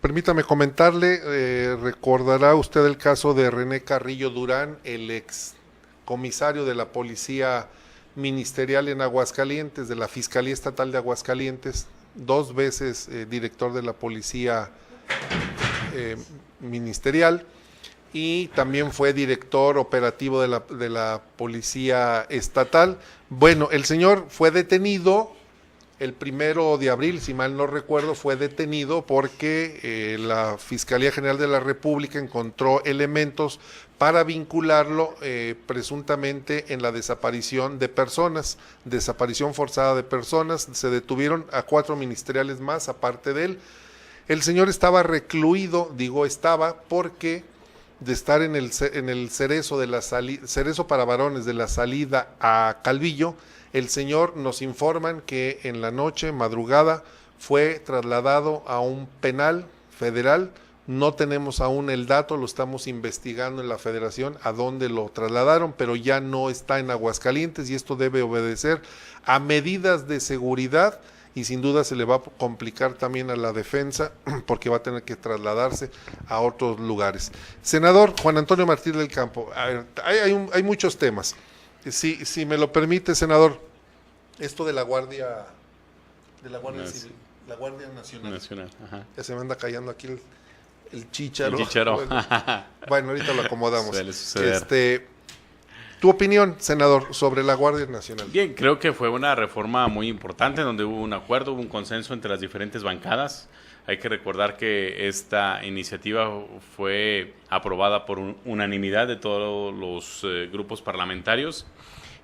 permítame comentarle, recordará usted el caso de René Carrillo Durán, el ex comisario de la Policía Ministerial en Aguascalientes, de la Fiscalía Estatal de Aguascalientes, 2 veces director de la Policía Ministerial, y también fue director operativo de la Policía Estatal. Bueno, el señor fue detenido el 1 de abril, si mal no recuerdo, fue detenido porque la Fiscalía General de la República encontró elementos para vincularlo presuntamente en la desaparición de personas, desaparición forzada de personas. Se detuvieron a 4 ministeriales más aparte de él. El señor estaba recluido, digo estaba, porque de estar en el cerezo de la cerezo para varones de la salida a Calvillo, el señor, nos informan que en la noche, madrugada, fue trasladado a un penal federal. No tenemos aún el dato, lo estamos investigando en la Federación a dónde lo trasladaron, pero ya no está en Aguascalientes y esto debe obedecer a medidas de seguridad y sin duda se le va a complicar también a la defensa porque va a tener que trasladarse a otros lugares. Senador Juan Antonio Martínez del Campo, a ver, hay muchos temas. Si me lo permite, senador, esto de la Guardia Civil, la Guardia Nacional. Ajá. Ya se me anda callando aquí el chícharo. El chícharo. Bueno, ahorita lo acomodamos. Suele suceder. Tu opinión, senador, sobre la Guardia Nacional. Bien, creo que fue una reforma muy importante donde hubo un acuerdo, hubo un consenso entre las diferentes bancadas. Hay que recordar que esta iniciativa fue aprobada por unanimidad de todos los grupos parlamentarios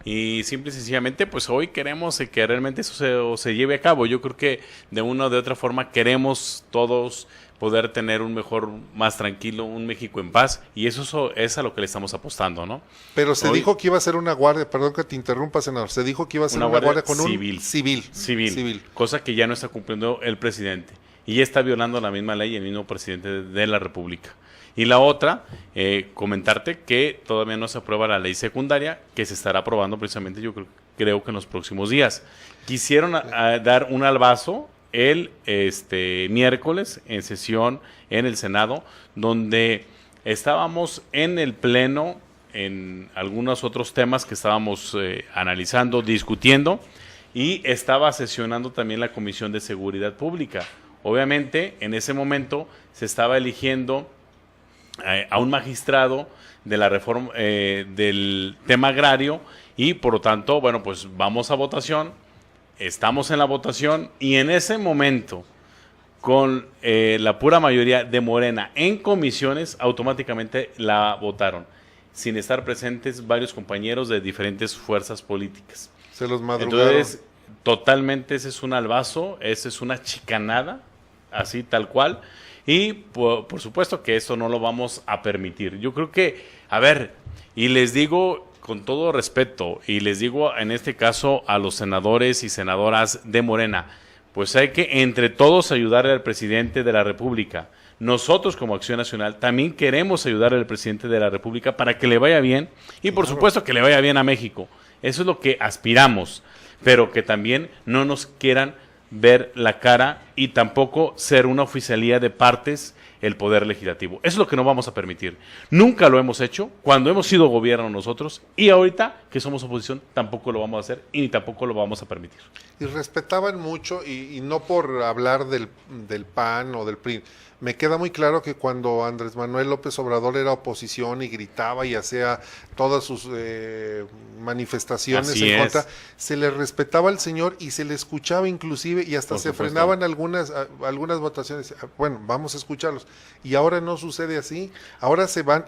y simple y sencillamente pues hoy queremos que realmente eso se lleve a cabo. Yo creo que de una o de otra forma queremos todos poder tener un mejor, más tranquilo, un México en paz, y eso es a lo que le estamos apostando, ¿no? Pero se dijo que iba a ser una guardia, perdón que te interrumpa, senador, se dijo que iba a ser una guardia con civil, un civil, cosa que ya no está cumpliendo el presidente, y ya está violando la misma ley el mismo presidente de la República. Y la otra, comentarte que todavía no se aprueba la ley secundaria, que se estará aprobando precisamente, yo creo que en los próximos días. Quisieron dar un albazo el miércoles en sesión en el Senado, donde estábamos en el Pleno en algunos otros temas que estábamos analizando, discutiendo, y estaba sesionando también la Comisión de Seguridad Pública. Obviamente, en ese momento se estaba eligiendo a un magistrado de la reforma del tema agrario y por lo tanto, bueno, pues vamos a votación. Estamos en la votación y en ese momento, con la pura mayoría de Morena en comisiones, automáticamente la votaron, sin estar presentes varios compañeros de diferentes fuerzas políticas. Se los madrugaron. Entonces, totalmente ese es un albazo, esa es una chicanada, así tal cual, y por supuesto que eso no lo vamos a permitir. Yo creo que, a ver, y les digo con todo respeto, y les digo en este caso a los senadores y senadoras de Morena, pues hay que entre todos ayudarle al presidente de la República. Nosotros como Acción Nacional también queremos ayudar al presidente de la República para que le vaya bien y por supuesto que le vaya bien a México. Eso es lo que aspiramos, pero que también no nos quieran ver la cara y tampoco ser una oficialía de partes el Poder Legislativo. Eso es lo que no vamos a permitir. Nunca lo hemos hecho cuando hemos sido gobierno nosotros y ahorita que somos oposición tampoco lo vamos a hacer y ni tampoco lo vamos a permitir. Y respetaban mucho, y no por hablar del PAN o del PRI, me queda muy claro que cuando Andrés Manuel López Obrador era oposición y gritaba y hacía todas sus manifestaciones Así en contra, se le respetaba al señor y se le escuchaba inclusive y hasta se frenaban algunas votaciones. Bueno, vamos a escucharlos. Y ahora no sucede así, ahora se van,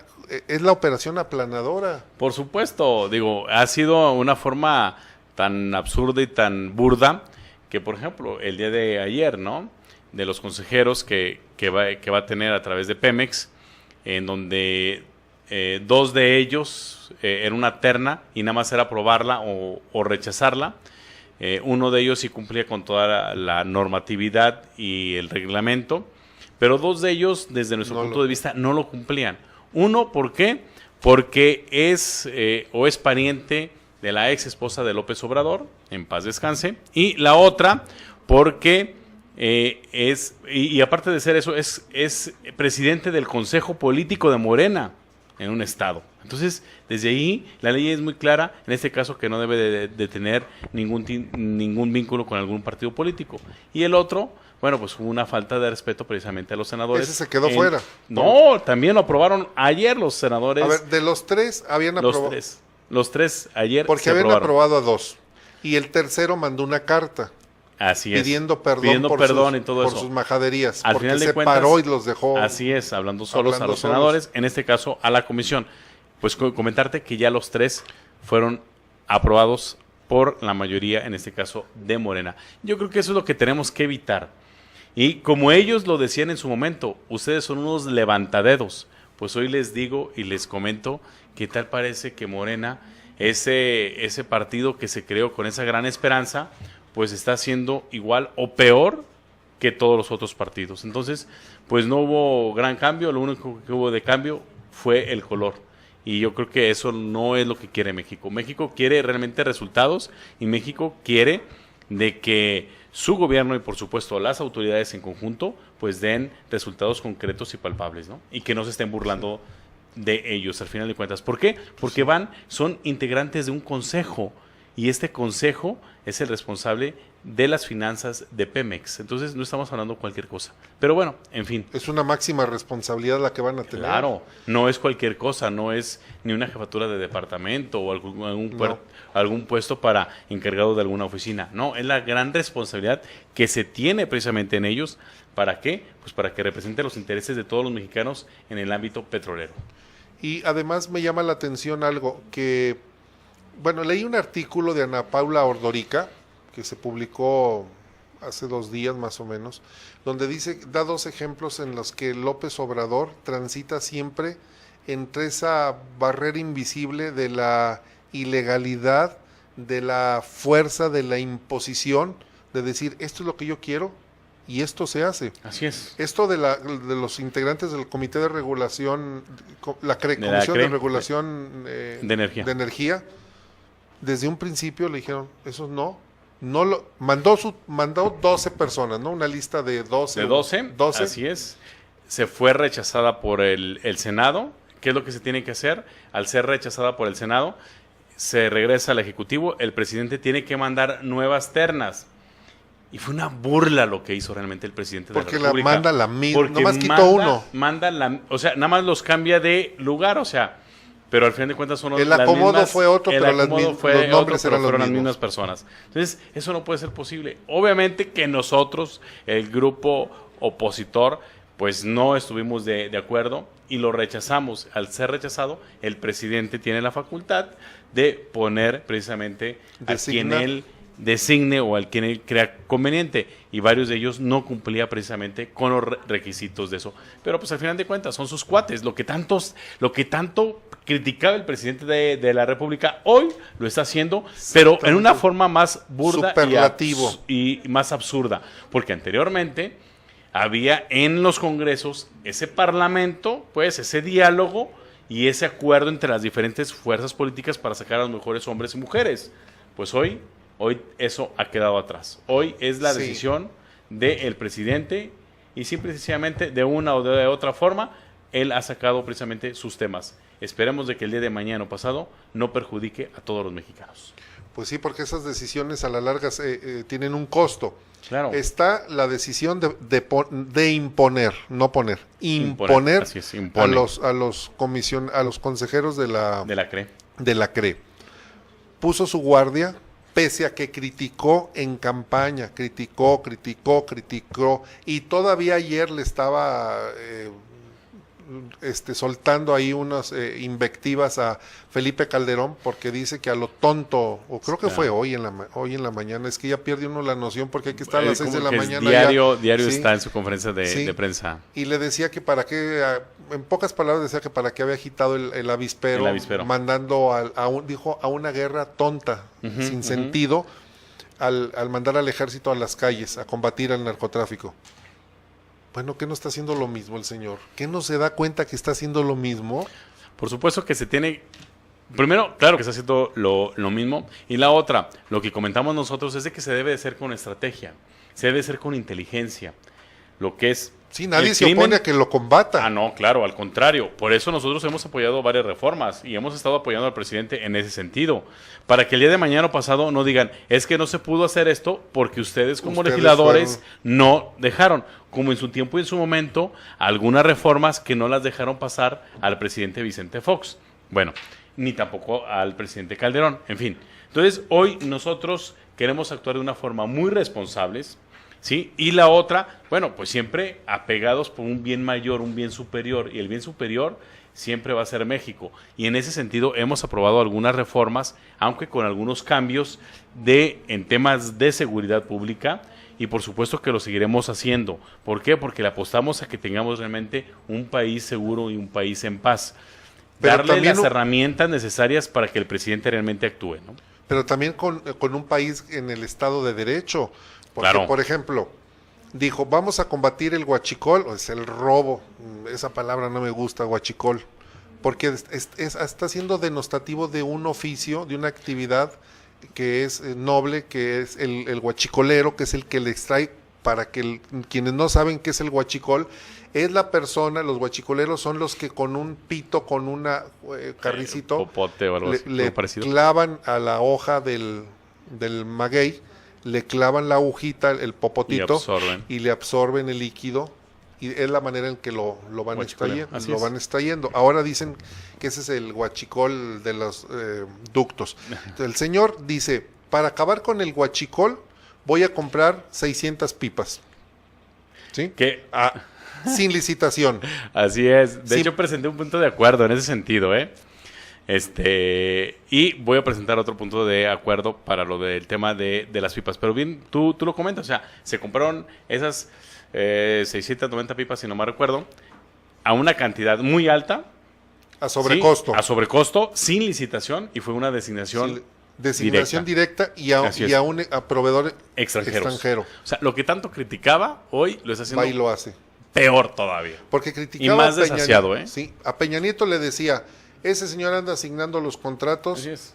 es la operación aplanadora. Por supuesto, digo, ha sido una forma tan absurda y tan burda que, por ejemplo, el día de ayer, ¿no?, de los consejeros que va a tener a través de Pemex, en donde 2 de ellos era una terna y nada más era aprobarla o rechazarla. Uno de ellos sí cumplía con toda la normatividad y el reglamento, pero 2 de ellos, desde nuestro punto de vista, no lo cumplían. Uno, ¿por qué? Porque es pariente de la ex esposa de López Obrador, en paz descanse, y la otra, porque y aparte de ser eso, es presidente del Consejo Político de Morena en un estado. Entonces, desde ahí, la ley es muy clara, en este caso, que no debe de tener ningún vínculo con algún partido político. Y el otro, bueno, pues hubo una falta de respeto precisamente a los senadores. Ese se quedó fuera. No, también lo aprobaron ayer los senadores. A ver, de los tres habían aprobado. Los tres ayer porque habían aprobado a 2. Y el tercero mandó una carta. Así es. Pidiendo perdón y todo por eso. sus majaderías. Al porque final de se cuentas, paró y los dejó. Así es, hablando solos a los senadores, en este caso a la comisión. Pues comentarte que ya los 3 fueron aprobados por la mayoría, en este caso de Morena. Yo creo que eso es lo que tenemos que evitar. Y como ellos lo decían en su momento, ustedes son unos levantadedos. Pues hoy les digo y les comento que tal parece que Morena, ese partido que se creó con esa gran esperanza, pues está haciendo igual o peor que todos los otros partidos. Entonces, pues no hubo gran cambio, lo único que hubo de cambio fue el color. Y yo creo que eso no es lo que quiere México. México quiere realmente resultados y México quiere de que su gobierno y por supuesto las autoridades en conjunto pues den resultados concretos y palpables, ¿no? Y que no se estén burlando de ellos al final de cuentas. ¿Por qué? Porque son integrantes de un consejo y este consejo es el responsable de las finanzas de Pemex. Entonces no estamos hablando de cualquier cosa. Pero bueno, en fin. Es una máxima responsabilidad la que van a tener. Claro, no es cualquier cosa, no es ni una jefatura de departamento o algún puesto para encargado de alguna oficina. No, es la gran responsabilidad que se tiene precisamente en ellos. ¿Para qué? Pues para que represente los intereses de todos los mexicanos en el ámbito petrolero. Y además me llama la atención algo que, bueno, leí un artículo de Ana Paula Ordorica, que se publicó hace 2 días más o menos, donde da 2 ejemplos en los que López Obrador transita siempre entre esa barrera invisible de la ilegalidad, de la fuerza, de la imposición, de decir, esto es lo que yo quiero y esto se hace. Así es. Esto de los integrantes del Comité de Regulación, Comisión de Regulación de Energía, desde un principio le dijeron, eso no mandó 12 personas, ¿no? Una lista de 12. De 12, así es. Se fue rechazada por el Senado. ¿Qué es lo que se tiene que hacer? Al ser rechazada por el Senado, se regresa al Ejecutivo, el presidente tiene que mandar nuevas ternas. Y fue una burla lo que hizo realmente el presidente de la República. Porque la manda la misma, nomás quitó uno. O sea, nada más los cambia de lugar, o sea, pero al final de cuentas son el acomodo fue otro, pero los nombres fueron las mismas personas. Entonces, eso no puede ser posible. Obviamente que nosotros, el grupo opositor, pues no estuvimos de acuerdo y lo rechazamos. Al ser rechazado, el presidente tiene la facultad de poner precisamente a quien él designe o al quien él crea conveniente, y varios de ellos no cumplía precisamente con los requisitos de eso. Pero pues al final de cuentas son sus cuates, lo que tanto criticaba el presidente de la República, hoy lo está haciendo, pero en una forma más burda y más absurda, porque anteriormente había en los congresos ese parlamento, pues ese diálogo y ese acuerdo entre las diferentes fuerzas políticas para sacar a los mejores hombres y mujeres. Pues hoy eso ha quedado atrás. Hoy es la decisión del presidente y simple y sencillamente de una o de otra forma él ha sacado precisamente sus temas. Esperemos de que el día de mañana o pasado no perjudique a todos los mexicanos. Pues sí, porque esas decisiones a la larga tienen un costo. Claro. Está la decisión de imponer, no poner, imponer así es, a los consejeros de la CRE. Puso su guardia, pese a que criticó en campaña, criticó, y todavía ayer le estaba soltando ahí unas invectivas a Felipe Calderón, porque dice que a lo tonto, o creo que fue hoy en la mañana, es que ya pierde uno la noción porque hay que estar a las 6 de la mañana. Diario ¿sí? Está en su conferencia de prensa. Y le decía que para qué, en pocas palabras decía que para qué había agitado el avispero, mandando a una guerra tonta, sin sentido, al mandar al ejército a las calles a combatir al narcotráfico. Bueno, ¿qué no está haciendo lo mismo el señor? ¿Qué no se da cuenta que está haciendo lo mismo? Por supuesto que se tiene... Primero, claro que está haciendo lo mismo. Y la otra, lo que comentamos nosotros es de que se debe de hacer con estrategia. se debe hacer con inteligencia. Lo que es Sí, nadie el se opone crimen. a que lo combata. Ah, no, claro, al contrario. Por eso nosotros hemos apoyado varias reformas y hemos estado apoyando al presidente en ese sentido. Para que el día de mañana o pasado no digan, es que no se pudo hacer esto porque ustedes como Ustedes legisladores fueron. no dejaron. Como en su tiempo y en su momento, algunas reformas que no las dejaron pasar al presidente Vicente Fox. Bueno, ni tampoco al presidente Calderón. En fin. Entonces, hoy nosotros queremos actuar de una forma muy responsables. ¿Sí? Y la otra, bueno, pues siempre apegados por un bien mayor, un bien superior, y el bien superior siempre va a ser México. Y en ese sentido hemos aprobado algunas reformas, aunque con algunos cambios en temas de seguridad pública, y por supuesto que lo seguiremos haciendo. ¿Por qué? Porque le apostamos a que tengamos realmente un país seguro y un país en paz. Pero Darle también las herramientas necesarias para que el presidente realmente actúe, ¿no? Pero también con un país en el Estado de Derecho. Porque, Claro. por ejemplo, dijo, vamos a combatir el huachicol, o es el robo, esa palabra no me gusta, huachicol, porque está siendo denostativo de un oficio, de una actividad que es noble, que es el huachicolero, que es el que le extrae, para que quienes no saben qué es el huachicol, es la persona, los huachicoleros son los que con un pito, con una carricito, Popote o algo así, le algo parecido. clavan a la hoja del maguey, le clavan la agujita, el popotito, y le absorben el líquido, y es la manera en que lo van extrayendo. Ahora dicen que ese es el huachicol de los ductos. El señor dice, para acabar con el huachicol, voy a comprar 600 pipas. ¿Sí? ¿Qué? Sin licitación. Así es. De Sí. hecho, presenté un punto de acuerdo en ese sentido, ¿eh? Y voy a presentar otro punto de acuerdo para lo del tema de las pipas. Pero bien, tú lo comentas, o sea, se compraron esas 690 pipas, si no me recuerdo, a una cantidad muy alta. A sobrecosto. ¿Sí? A sobrecosto, sin licitación, y fue una designación Sí, designación directa y a un proveedor extranjero. O sea, lo que tanto criticaba, hoy lo está haciendo Va y lo hace. peor todavía. Porque criticaba Y más a Peña desasiado, Nieto. Sí, a Peña Nieto le decía, ese señor anda asignando los contratos Así es.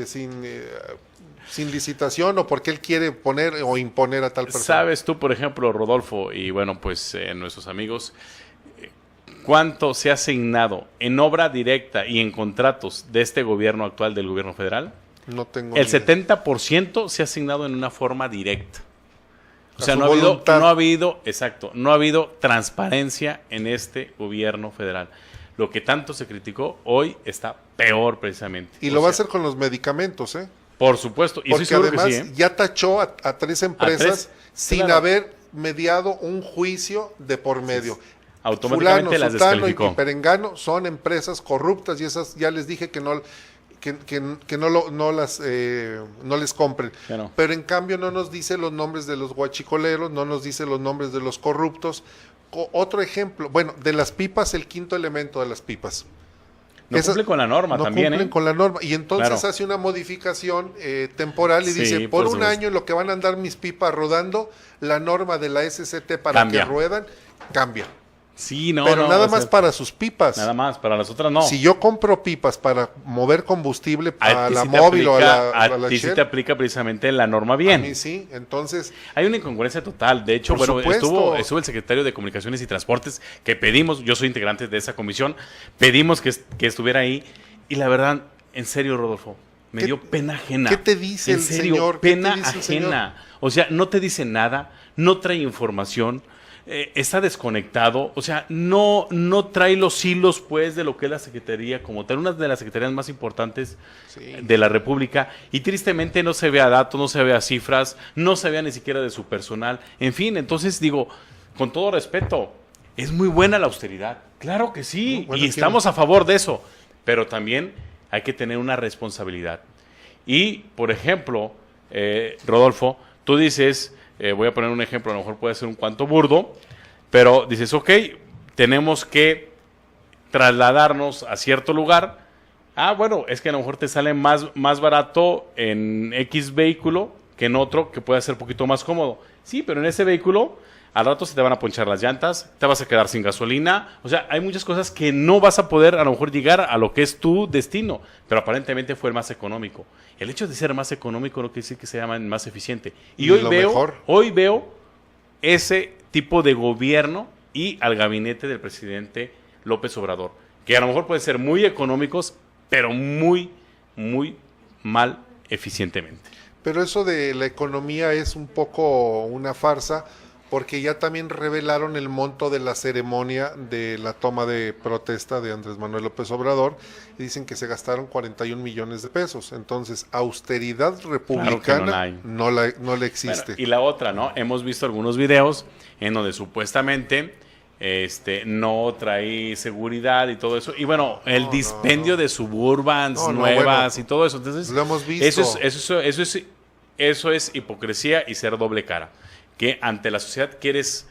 sin licitación o porque él quiere poner o imponer a tal persona. ¿Sabes tú, por ejemplo, Rodolfo, y bueno, pues nuestros amigos, cuánto se ha asignado en obra directa y en contratos de este gobierno actual, del gobierno federal? No tengo El ni idea. 70% se ha asignado en una forma directa. O A sea, su no voluntad. ha habido transparencia en este gobierno federal. Lo que tanto se criticó, hoy está peor precisamente. Y O lo va a sea, hacer con los medicamentos, ¿eh? por supuesto. Y Porque estoy seguro además que sí, ¿eh? ya tachó a 3 empresas sin claro. haber mediado un juicio de por medio. Automáticamente Fulano, las Sutano descalificó. y Perengano son empresas corruptas y esas ya les dije que no les compren. Ya no. Pero en cambio no nos dice los nombres de los guachicoleros, no nos dice los nombres de los corruptos. Otro ejemplo, bueno, de las pipas, el quinto elemento de las pipas. No Esas cumple con la norma no también, cumplen ¿eh? con la norma. Y entonces Claro. hace una modificación temporal y Sí, dice, por un supuesto. año en lo que van a andar mis pipas rodando, la norma de la SCT para Cambia. que ruedan, cambia. Sí, no, Pero no, nada o sea, más para sus pipas. Nada más, para las otras no. Si yo compro pipas para mover combustible A a ti la sí te móvil o a aplica- la ti sí Shell, te aplica precisamente la norma a mí bien. sí. Entonces, Hay una incongruencia total. De hecho, Por bueno, supuesto. estuvo el secretario de Comunicaciones y Transportes que pedimos, yo soy integrante de esa comisión, pedimos que estuviera ahí. Y la verdad, en serio, Rodolfo, me ¿Qué- dio pena ajena. qué te dice En el serio, señor? ¿Qué te Pena dice el señor? ajena. O sea, no te dice nada, no trae información. Está desconectado, o sea, no trae los hilos pues de lo que es la Secretaría como tal, una de las secretarías más importantes sí. de la República, y tristemente no se vea datos, no se vea cifras, no se vea ni siquiera de su personal, en fin, entonces digo, con todo respeto, es muy buena la austeridad, claro que sí, No, bueno, y estamos a favor de eso, pero también hay que tener una responsabilidad. Y, por ejemplo, Rodolfo, tú dices, voy a poner un ejemplo, a lo mejor puede ser un cuanto burdo, pero dices, ok, tenemos que trasladarnos a cierto lugar. Ah, bueno, es que a lo mejor te sale más barato en X vehículo que en otro que pueda ser un poquito más cómodo. Sí, pero en ese vehículo al rato se te van a ponchar las llantas, te vas a quedar sin gasolina. O sea, hay muchas cosas que no vas a poder a lo mejor llegar a lo que es tu destino, pero aparentemente fue el más económico. El hecho de ser más económico no quiere decir que sea más eficiente. Y Ni hoy lo mejor. veo ese tipo de gobierno y al gabinete del presidente López Obrador, que a lo mejor pueden ser muy económicos, pero muy, muy mal eficientemente. Pero eso de la economía es un poco una farsa, porque ya también revelaron el monto de la ceremonia de la toma de protesta de Andrés Manuel López Obrador y dicen que se gastaron 41 millones de pesos. Entonces, austeridad republicana no le existe. Bueno, y la otra, ¿no? Hemos visto algunos videos en donde supuestamente no trae seguridad y todo eso. Y bueno, el dispendio de Suburbans nuevas y todo eso. Entonces, lo hemos visto. Eso es hipocresía y ser doble cara. Que ante la sociedad quieres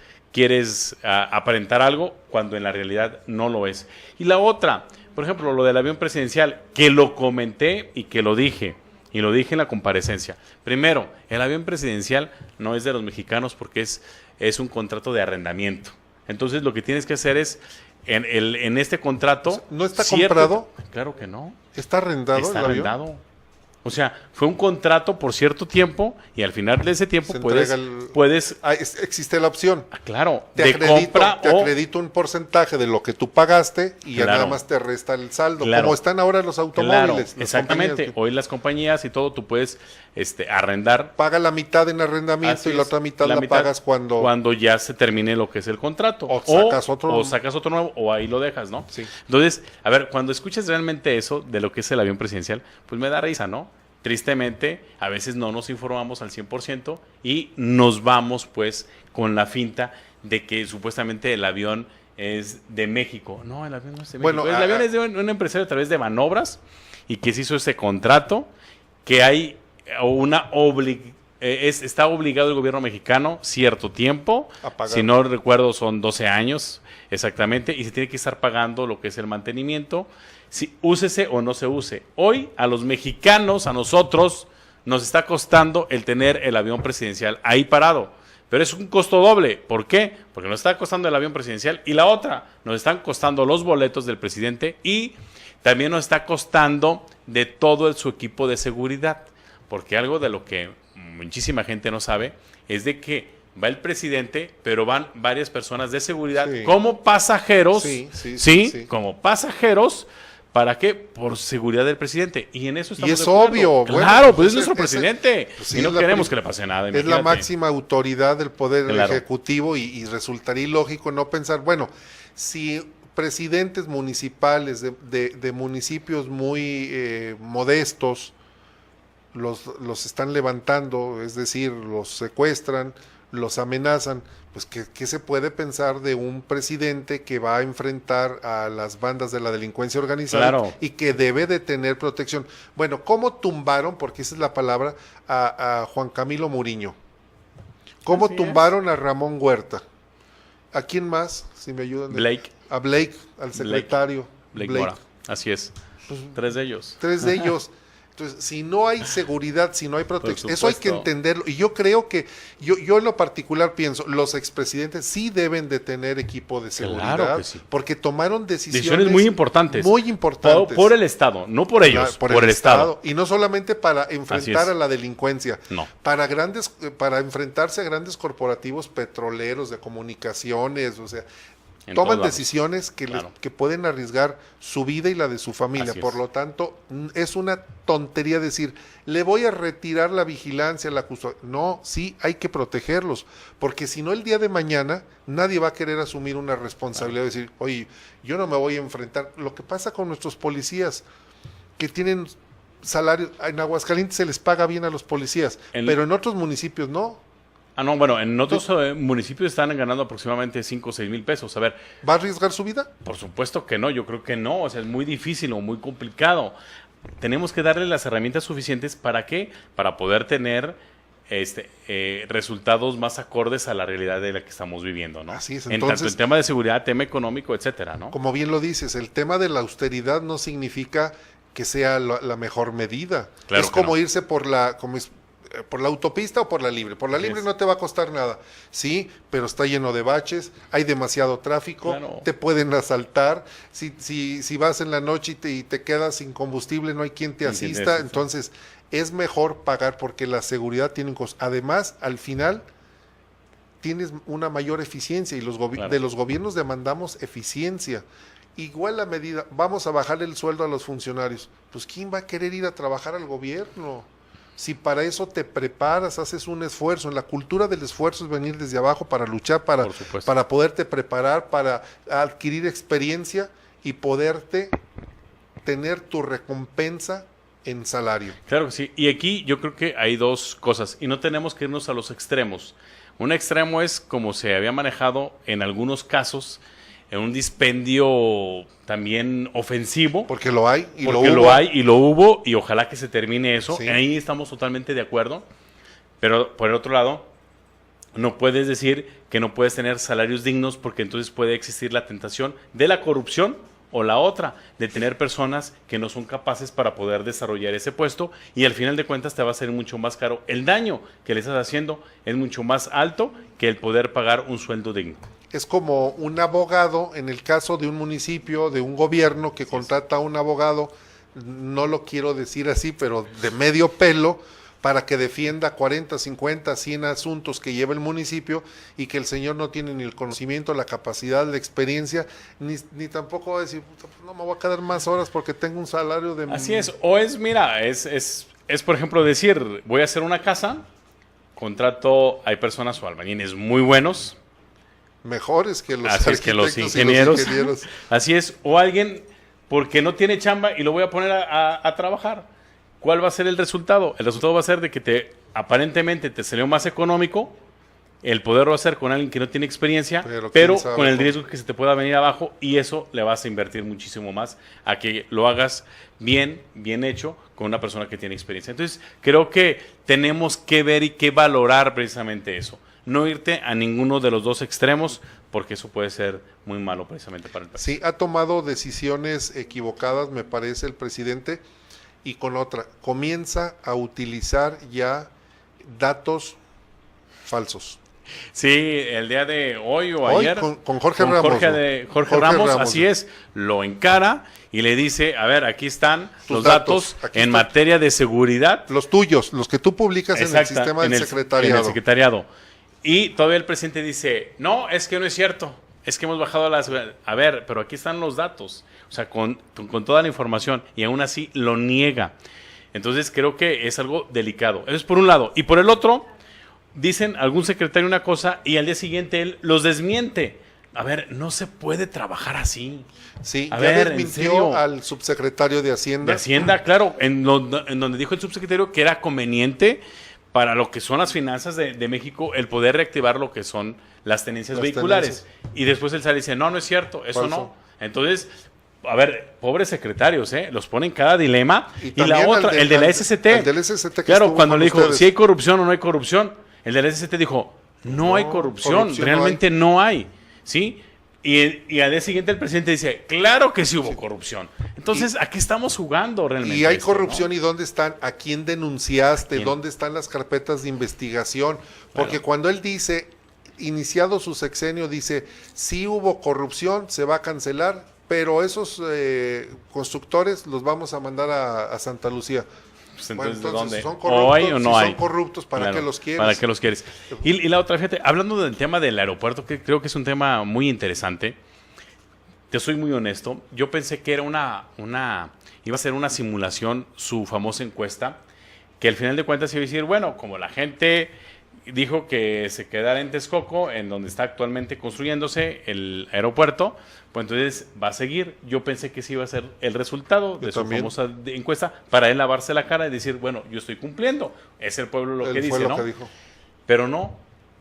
aparentar algo cuando en la realidad no lo es. Y la otra, por ejemplo, lo del avión presidencial, que lo comenté y que lo dije en la comparecencia. Primero, el avión presidencial no es de los mexicanos porque es un contrato de arrendamiento. Entonces lo que tienes que hacer es, en este contrato... ¿No está comprado? Claro que no. ¿Está arrendado el avión? Está arrendado. O sea, fue un contrato por cierto tiempo y al final de ese tiempo puedes existe la opción. Claro, te acredito un porcentaje de lo que tú pagaste y ya nada más te resta el saldo. Claro, como están ahora los automóviles. Claro, exactamente. Hoy las compañías y todo, tú puedes arrendar. Paga la mitad en arrendamiento y la otra mitad la pagas cuando ya se termine lo que es el contrato. O sacas otro nuevo o ahí lo dejas, ¿no? Sí. Entonces, a ver, cuando escuchas realmente eso de lo que es el avión presidencial, pues me da risa, ¿no? Tristemente, a veces no nos informamos al 100% y nos vamos pues con la finta de que supuestamente el avión es de México. No, el avión no es de México. El avión es de un empresario a través de manobras y que se hizo ese contrato, que hay está obligado el gobierno mexicano cierto tiempo, si no recuerdo son 12 años exactamente, y se tiene que estar pagando lo que es el mantenimiento, si úsese o no se use. Hoy a los mexicanos, a nosotros, nos está costando el tener el avión presidencial ahí parado. Pero es un costo doble. ¿Por qué? Porque nos está costando el avión presidencial y la otra, nos están costando los boletos del presidente y también nos está costando de todo su equipo de seguridad. Porque algo de lo que muchísima gente no sabe es de que va el presidente, pero van varias personas de seguridad como pasajeros. Sí, como pasajeros. ¿Para qué? Por seguridad del presidente. Y en eso estamos de acuerdo. Obvio. Claro, bueno, pues es nuestro presidente. Pues y no queremos que le pase nada. Es la máxima autoridad del poder ejecutivo y resultaría ilógico no pensar, bueno, si presidentes municipales de municipios muy modestos los están levantando, es decir, los secuestran, los amenazan, pues ¿qué se puede pensar de un presidente que va a enfrentar a las bandas de la delincuencia organizada y que debe de tener protección? Bueno, ¿cómo tumbaron, porque esa es la palabra, a Juan Camilo Muriño? ¿Cómo tumbaron a Ramón Huerta? ¿A quién más? Si me ayudan. A Blake, al secretario. Blake Mora. Así es. Pues, 3 de ellos. 3 de ellos. Entonces, si no hay seguridad, si no hay protección, eso hay que entenderlo. Y yo creo que, yo en lo particular pienso, los expresidentes sí deben de tener equipo de seguridad, porque tomaron decisiones muy importantes. Muy importantes. Por el Estado, no por ellos, por el Estado. Y no solamente para enfrentar a la delincuencia, para enfrentarse a grandes corporativos petroleros, de comunicaciones, o sea, toman decisiones que pueden arriesgar su vida y la de su familia. Por lo tanto, es una tontería decir, le voy a retirar la vigilancia, la custodia. No, sí, hay que protegerlos, porque si no el día de mañana nadie va a querer asumir una responsabilidad de decir, oye, yo no me voy a enfrentar. Lo que pasa con nuestros policías, que tienen salarios, en Aguascalientes se les paga bien a los policías, pero en otros municipios no. No, bueno, en otros municipios están ganando aproximadamente 5 o 6 mil pesos. A ver, ¿va a arriesgar su vida? Por supuesto que no, yo creo que no. O sea, es muy difícil o muy complicado. Tenemos que darle las herramientas suficientes. ¿Para qué? Para poder tener resultados más acordes a la realidad de la que estamos viviendo, ¿no? Así es. Entonces, en tanto en tema de seguridad, tema económico, etcétera, ¿no? Como bien lo dices, el tema de la austeridad no significa que sea la mejor medida. Claro, es como irse por la autopista o por la libre. Por la libre no te va a costar nada, sí, pero está lleno de baches, hay demasiado tráfico, te pueden asaltar, si vas en la noche y te quedas sin combustible, no hay quien te asista, entonces es mejor pagar porque la seguridad tiene un costo. Además, al final, tienes una mayor eficiencia y Claro. de los gobiernos demandamos eficiencia. Igual la medida, vamos a bajar el sueldo a los funcionarios. Pues ¿quién va a querer ir a trabajar al gobierno? Si para eso te preparas, haces un esfuerzo. En la cultura del esfuerzo es venir desde abajo para luchar, Por supuesto. para poderte preparar, para adquirir experiencia y poderte tener tu recompensa en salario. Claro que sí. Y aquí yo creo que hay dos cosas y no tenemos que irnos a los extremos. Un extremo es como se había manejado en algunos casos, en un dispendio también ofensivo. Porque lo hay y Porque lo hubo. lo hay y lo hubo y ojalá que se termine eso. Sí. Ahí estamos totalmente de acuerdo. Pero por el otro lado, no puedes decir que no puedes tener salarios dignos porque entonces puede existir la tentación de la corrupción o la otra, de tener personas que no son capaces para poder desarrollar ese puesto y al final de cuentas te va a ser mucho más caro. El daño que le estás haciendo es mucho más alto que el poder pagar un sueldo digno. Es como un abogado, en el caso de un municipio, de un gobierno que contrata a un abogado, no lo quiero decir así, pero de medio pelo, para que defienda 40, 50, 100 asuntos que lleva el municipio y que el señor no tiene ni el conocimiento, la capacidad, la experiencia, ni tampoco va a decir, "Puta, pues no me voy a quedar más horas porque tengo un salario de... Así es, o es, mira, es por ejemplo decir, voy a hacer una casa, contrato, hay personas o albañiles muy buenos, mejores que los así es que los arquitectos y ingenieros, así es, o alguien porque no tiene chamba y lo voy a poner a trabajar. ¿Cuál va a ser el resultado? El resultado va a ser de que aparentemente te salió más económico el poderlo hacer con alguien que no tiene experiencia, pero con el riesgo que se te pueda venir abajo y eso le vas a invertir muchísimo más a que lo hagas bien hecho con una persona que tiene experiencia. Entonces, creo que tenemos que ver y que valorar precisamente eso. No irte a ninguno de los dos extremos porque eso puede ser muy malo precisamente para el país. Sí, ha tomado decisiones equivocadas, me parece, el presidente, y con otra, comienza a utilizar ya datos falsos. Sí, el día de hoy o ayer. Con Jorge Ramos. Jorge Ramos, así es, lo encara y le dice, a ver, aquí están los datos en materia de seguridad. Los tuyos, los que tú publicas en el sistema del secretariado. En el secretariado. Y todavía el presidente dice, no, es que no es cierto, es que hemos bajado las... A ver, pero aquí están los datos, o sea, con toda la información, y aún así lo niega. Entonces creo que es algo delicado. Eso es por un lado. Y por el otro, dicen algún secretario una cosa y al día siguiente él los desmiente. A ver, no se puede trabajar así. Sí, a ya ver, desmintió al subsecretario de Hacienda. De Hacienda, claro, en donde dijo el subsecretario que era conveniente para lo que son las finanzas de México el poder reactivar lo que son las tenencias vehiculares. Y después él sale y dice, no, no es cierto, eso Falso. no. Entonces, a ver, pobres secretarios, los ponen cada dilema. Y la también otra, el de la SST. El del SST que claro, estuvo cuando con le dijo, ustedes. si hay corrupción o no hay corrupción, el del SST dijo, no hay corrupción realmente no hay. ¿Sí? Y al día siguiente el presidente dice, claro que sí hubo corrupción. Entonces, ¿a qué estamos jugando realmente? Y hay esto, corrupción, ¿no? ¿Y dónde están? ¿A quién denunciaste? ¿A quién? ¿Dónde están las carpetas de investigación? Porque Claro. cuando él dice, iniciado su sexenio, dice, sí hubo corrupción, se va a cancelar, pero esos constructores los vamos a mandar a Santa Lucía. Pues entonces, ¿de dónde? Si son corruptos, ¿O hay o no si hay? son corruptos, ¿para Claro, qué los quieres? ¿Para qué los quieres? Y la otra, fíjate, hablando del tema del aeropuerto, que creo que es un tema muy interesante, te soy muy honesto, yo pensé que era iba a ser una simulación su famosa encuesta, que al final de cuentas iba a decir, bueno, como la gente dijo que se quedara en Texcoco, en donde está actualmente construyéndose el aeropuerto, pues entonces va a seguir. Yo pensé que ese iba a ser el resultado de su famosa encuesta para él lavarse la cara y decir, bueno, yo estoy cumpliendo. Es el pueblo lo que dice, ¿no? Que dijo. Pero no,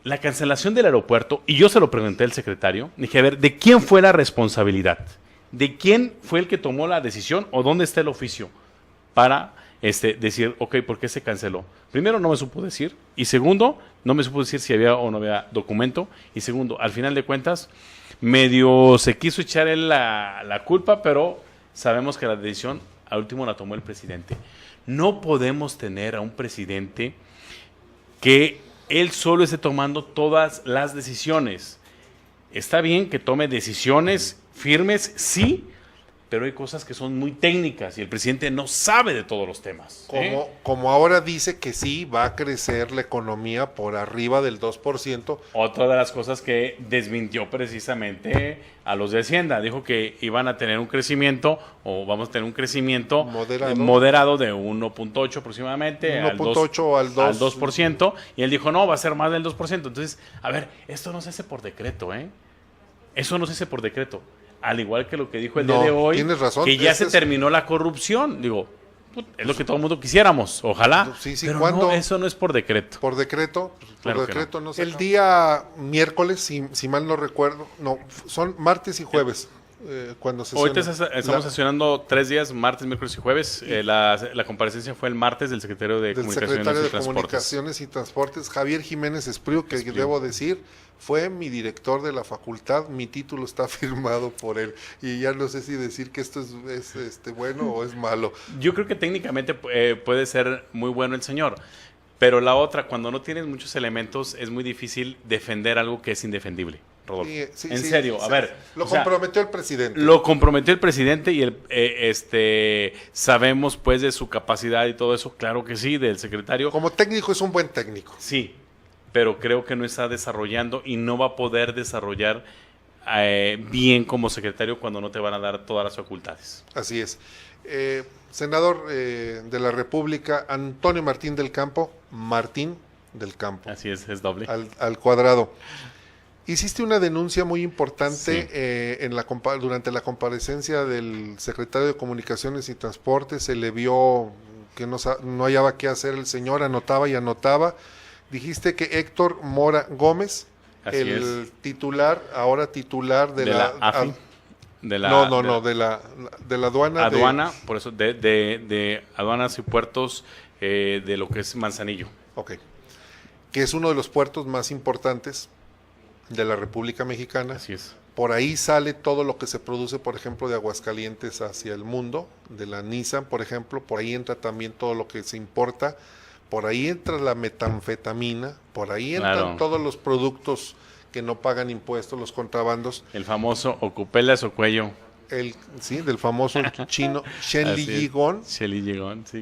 la cancelación del aeropuerto, y yo se lo pregunté al secretario, dije, a ver, ¿de quién fue la responsabilidad? ¿De quién fue el que tomó la decisión o dónde está el oficio para decir, ok, ¿por qué se canceló? Primero, no me supo decir, y segundo, no me supo decir si había o no había documento, y segundo, al final de cuentas, medio se quiso echar él la culpa, pero sabemos que la decisión al último la tomó el presidente. No podemos tener a un presidente que él solo esté tomando todas las decisiones. Está bien que tome decisiones firmes, sí, pero hay cosas que son muy técnicas y el presidente no sabe de todos los temas. Como ahora dice que sí va a crecer la economía por arriba del 2%. Otra de las cosas que desmintió precisamente a los de Hacienda, dijo que iban a tener un crecimiento, o vamos a tener un crecimiento moderado de 1.8 aproximadamente, 1.8 al 2%, y él dijo, no, va a ser más del 2%. Entonces, a ver, esto no se hace por decreto, Eso no se hace por decreto. Al igual que lo que dijo el día de hoy, tienes razón, que ya se terminó la corrupción. Digo, es lo que todo el mundo quisiéramos, ojalá. Sí, pero ¿cuándo? No, eso no es por decreto. Por decreto, Claro no se El día miércoles, si mal no recuerdo, no, son martes y jueves. Cuando Ahorita estamos sesionando 3 días, martes, miércoles y jueves. La comparecencia fue el martes del secretario de Comunicaciones y Transportes, Javier Jiménez Espriu, que debo decir, fue mi director de la facultad, mi título está firmado por él, y ya no sé si decir que esto es bueno o es malo. Yo creo que técnicamente puede ser muy bueno el señor, pero la otra, cuando no tienes muchos elementos, es muy difícil defender algo que es indefendible. Rodolfo. En serio, a ver. Lo comprometió el presidente. Lo comprometió el presidente y sabemos pues de su capacidad y todo eso, claro que sí, del secretario. Como técnico es un buen técnico. Sí, pero creo que no está desarrollando y no va a poder desarrollar bien como secretario cuando no te van a dar todas las facultades. Así es. Senador de la República, Antonio Martín del Campo. Así es doble. Al cuadrado. Hiciste una denuncia muy importante durante la comparecencia del secretario de Comunicaciones y Transportes. Se le vio que no hallaba qué hacer el señor, anotaba y anotaba. Dijiste que Héctor Mora Gómez, ahora titular de la AFI, de la aduana. Por eso, de aduanas y puertos de lo que es Manzanillo. Ok. Que es uno de los puertos más importantes de la República Mexicana. Así es. Por ahí sale todo lo que se produce, por ejemplo, de Aguascalientes hacia el mundo, de la Nissan, por ejemplo. Por ahí entra también todo lo que se importa. Por ahí entra la metanfetamina. Por ahí entran todos los productos que no pagan impuestos, los contrabandos. El famoso Ocupelas o Cuello. Del famoso chino Shen Li Yigong.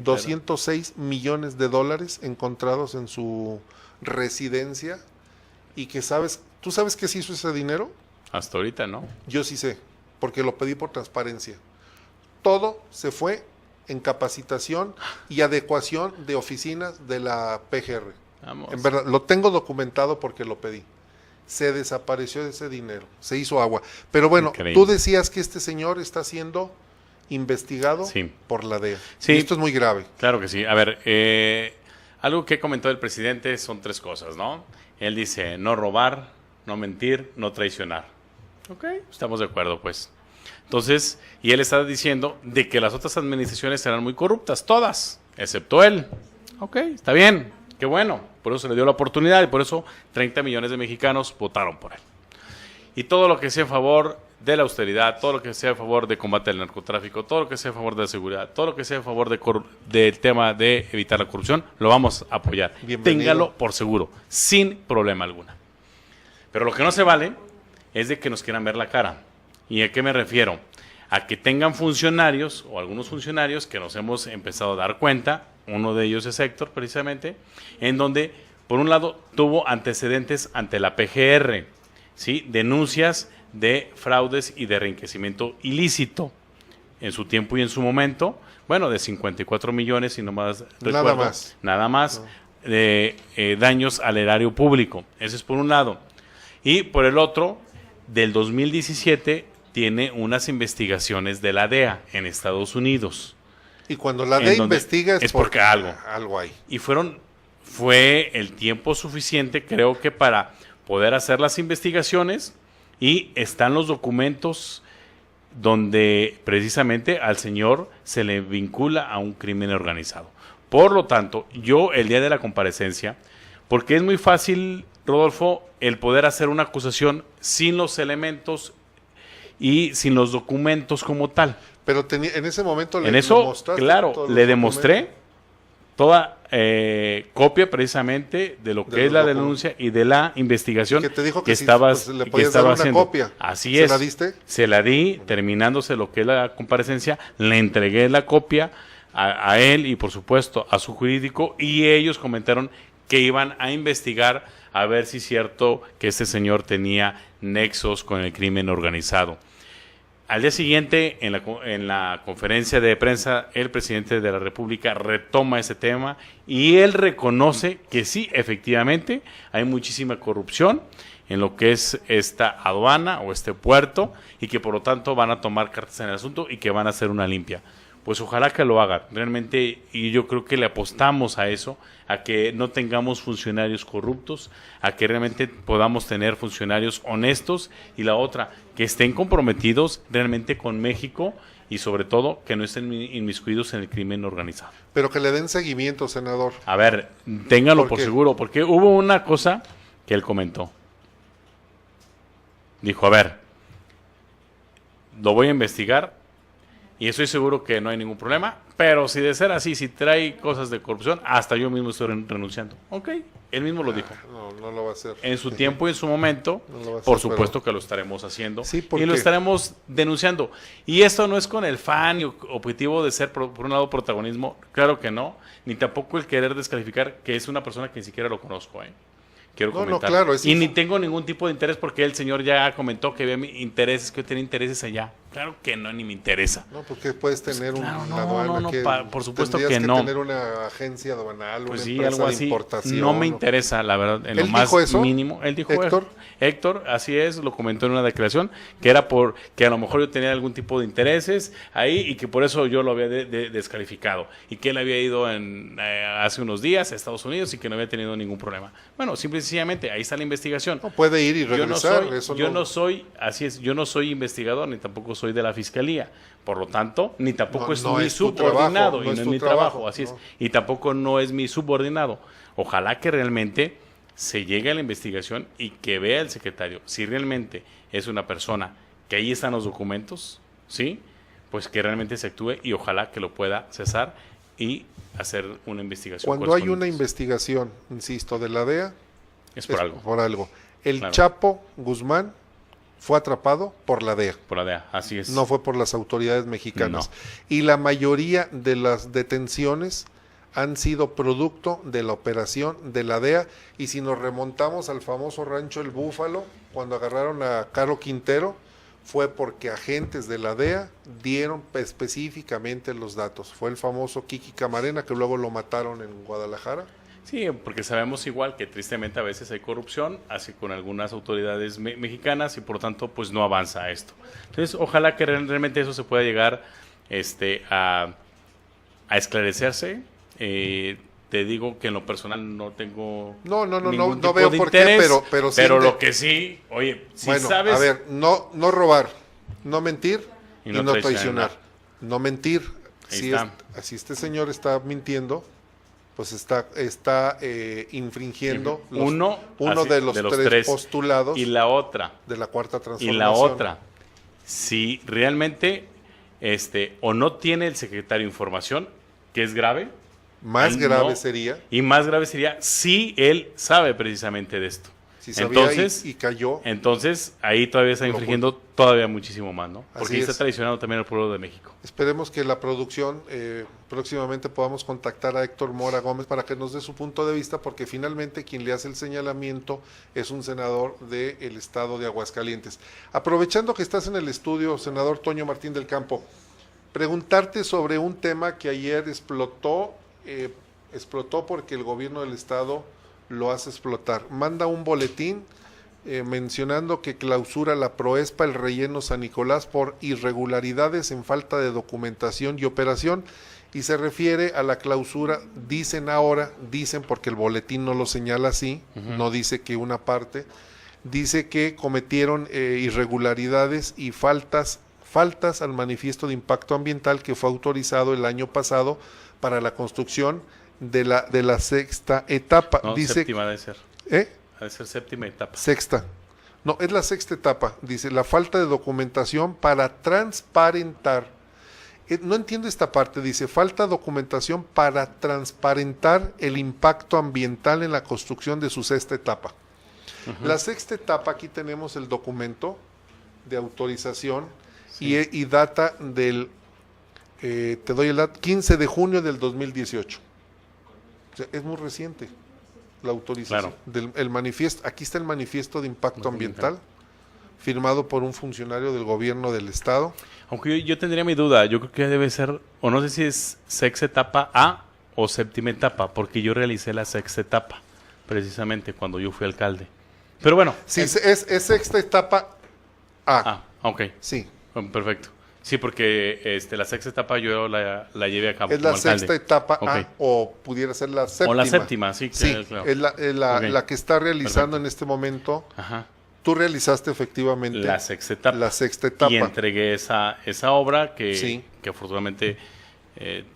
206 millones de dólares encontrados en su residencia. Y que ¿tú sabes qué se hizo ese dinero? Hasta ahorita, ¿no? Yo sí sé, porque lo pedí por transparencia. Todo se fue en capacitación y adecuación de oficinas de la PGR. Vamos. En verdad, lo tengo documentado porque lo pedí. Se desapareció ese dinero, se hizo agua. Pero bueno, increíble. Tú decías que este señor está siendo investigado por la DEA. Sí. Y esto es muy grave. Claro que sí. A ver, algo que comentó el presidente son 3 cosas, ¿no? Él dice, no robar, no mentir, no traicionar. Ok, estamos de acuerdo, pues. Entonces, y él está diciendo de que las otras administraciones serán muy corruptas, todas, excepto él. Ok, está bien, qué bueno. Por eso se le dio la oportunidad y por eso 30 millones de mexicanos votaron por él. Y todo lo que sea a favor de la austeridad, todo lo que sea a favor de combate al narcotráfico, todo lo que sea a favor de la seguridad, todo lo que sea a favor del tema de evitar la corrupción, lo vamos a apoyar. Bienvenido. Téngalo por seguro, sin problema alguna. Pero lo que no se vale es de que nos quieran ver la cara. ¿Y a qué me refiero? A que tengan funcionarios o algunos funcionarios que nos hemos empezado a dar cuenta, uno de ellos es Héctor precisamente, en donde por un lado tuvo antecedentes ante la PGR, ¿sí? Denuncias de fraudes y de enriquecimiento ilícito en su tiempo y en su momento, bueno, de 54 millones y nomás recuerdo, nada más de daños al erario público. Ese es por un lado. Y por el otro, del 2017 tiene unas investigaciones de la DEA en Estados Unidos. Y cuando la DEA investiga es porque algo hay. Y fue el tiempo suficiente, creo que para poder hacer las investigaciones, y están los documentos donde precisamente al señor se le vincula a un crimen organizado. Por lo tanto, yo el día de la comparecencia, porque es muy fácil, Rodolfo, el poder hacer una acusación sin los elementos y sin los documentos como tal. Pero en ese momento le demostré toda copia precisamente de lo que es la denuncia y de la investigación que te dijo que estabas, pues, le que podías estaba dar una haciendo. copia. Así ¿Se es. la diste? Se la di, terminándose lo que es la comparecencia, le entregué la copia a él y por supuesto a su jurídico, y ellos comentaron que iban a investigar a ver si es cierto que este señor tenía nexos con el crimen organizado. Al día siguiente, en la conferencia de prensa, el presidente de la República retoma ese tema y él reconoce que sí, efectivamente, hay muchísima corrupción en lo que es esta aduana o este puerto, y que por lo tanto van a tomar cartas en el asunto y que van a hacer una limpia. Pues ojalá que lo hagan, realmente, y yo creo que le apostamos a eso, a que no tengamos funcionarios corruptos, a que realmente podamos tener funcionarios honestos, y la otra, que estén comprometidos realmente con México y sobre todo que no estén inmiscuidos en el crimen organizado. Pero que le den seguimiento, senador. A ver, téngalo por qué? seguro, porque hubo una cosa que él comentó. Dijo, a ver, lo voy a investigar y estoy seguro que no hay ningún problema, pero si de ser así, si trae cosas de corrupción, hasta yo mismo estoy renunciando. Ok, él mismo lo dijo. No lo va a hacer. En su tiempo y en su momento, No lo va a hacer, por supuesto que lo estaremos haciendo, Sí, y lo porque- estaremos denunciando. Y esto no es con el fan y objetivo de ser, por un lado, protagonismo, claro que no, ni tampoco el querer descalificar que es una persona que ni siquiera lo conozco, quiero No, no, comentar. claro, y ni tengo ningún tipo de interés, porque el señor ya comentó que había intereses, que yo tenía intereses allá. Claro que no, ni me interesa. No, porque puedes tener claro, una no, aduana no, que por supuesto tendrías que no. tener una agencia aduanal, Pues una sí, empresa algo de así. importación. No me interesa, la verdad, en lo ¿Él más dijo eso? mínimo. Él dijo ¿Héctor? Héctor, así es, lo comentó en una declaración, que era por que a lo mejor yo tenía algún tipo de intereses ahí y que por eso yo lo había descalificado, y que él había ido hace unos días a Estados Unidos y que no había tenido ningún problema. Bueno, simple y sencillamente, ahí está la investigación. No puede ir y regresar. Yo no soy, así es, yo no soy investigador, ni tampoco soy de la fiscalía. Por lo tanto, ni tampoco No, es no mi es tu subordinado, trabajo, y no no es es tu mi trabajo, trabajo, así es. no. Y tampoco no es mi subordinado. Ojalá que realmente se llegue a la investigación y que vea el secretario si realmente es una persona que ahí están los documentos, ¿sí? Pues que realmente se actúe, y ojalá que lo pueda cesar y hacer una investigación. Cuando hay una correspondiente. investigación, insisto, de la DEA, Es por algo, por algo. El Claro. Chapo Guzmán fue atrapado por la DEA. por la DEA, así es. No fue por las autoridades mexicanas. No. Y la mayoría de las detenciones han sido producto de la operación de la DEA. Y si nos remontamos al famoso rancho El Búfalo, cuando agarraron a Caro Quintero, fue porque agentes de la DEA dieron específicamente los datos. Fue el famoso Kiki Camarena, que luego lo mataron en Guadalajara. Sí, porque sabemos igual que tristemente a veces hay corrupción, así con algunas autoridades mexicanas, y por lo tanto pues no avanza esto. Entonces ojalá que realmente eso se pueda llegar a esclarecerse. Te digo que en lo personal no tengo No ningún tipo veo de por interés, qué, pero sí pero de- lo que sí, oye, si bueno, sabes, a ver, no robar, no mentir Y y no no traicionar. traicionar. No mentir. Ahí Si, está. si este señor está mintiendo, pues está infringiendo uno de los tres postulados y la otra, de la cuarta y transformación. la otra, si realmente o no tiene el secretario información, que es grave, Más él grave no, sería y más grave sería si él sabe precisamente de esto. si sabía Entonces, y cayó. entonces ahí todavía está infringiendo todavía muchísimo más, ¿no? Porque Así ahí está es. traicionando también al pueblo de México. Esperemos que la producción próximamente podamos contactar a Héctor Mora Gómez para que nos dé su punto de vista, porque finalmente quien le hace el señalamiento es un senador del estado de Aguascalientes. Aprovechando que estás en el estudio, senador Toño Martín del Campo, preguntarte sobre un tema que ayer explotó porque el gobierno del estado lo hace explotar. Manda un boletín mencionando que clausura la Proespa el relleno San Nicolás por irregularidades en falta de documentación y operación, y se refiere a la clausura, dicen porque el boletín no lo señala así, no dice que una parte, dice que cometieron irregularidades y faltas al manifiesto de impacto ambiental que fue autorizado el año pasado para la construcción de la sexta etapa. No, Dice, séptima debe ser. Ha de ser séptima etapa. Sexta. No, es la sexta etapa. Dice, la falta de documentación para transparentar No entiendo esta parte, dice, falta documentación para transparentar el impacto ambiental en la construcción de su sexta etapa. La sexta etapa, aquí tenemos el documento de autorización y data del, te doy el dato, 15 de junio del 2018. O sea, es muy reciente la autorización. El manifiesto, aquí está el manifiesto de impacto ambiental, firmado por un funcionario del gobierno del estado. Aunque yo tendría mi duda, yo creo que debe ser, o no sé si es sexta etapa A o séptima etapa, porque yo realicé la sexta etapa, precisamente cuando yo fui alcalde. Pero bueno. Sí, es sexta etapa A. Ah, ok. Sí. Perfecto. Sí, porque la sexta etapa yo la llevé a cabo es como la alcalde. Sexta etapa A, o pudiera ser la séptima. O la séptima, sí. Claro. Es la que está realizando en este momento. Ajá. Tú realizaste efectivamente la sexta etapa. La sexta etapa. Y entregué esa obra que afortunadamente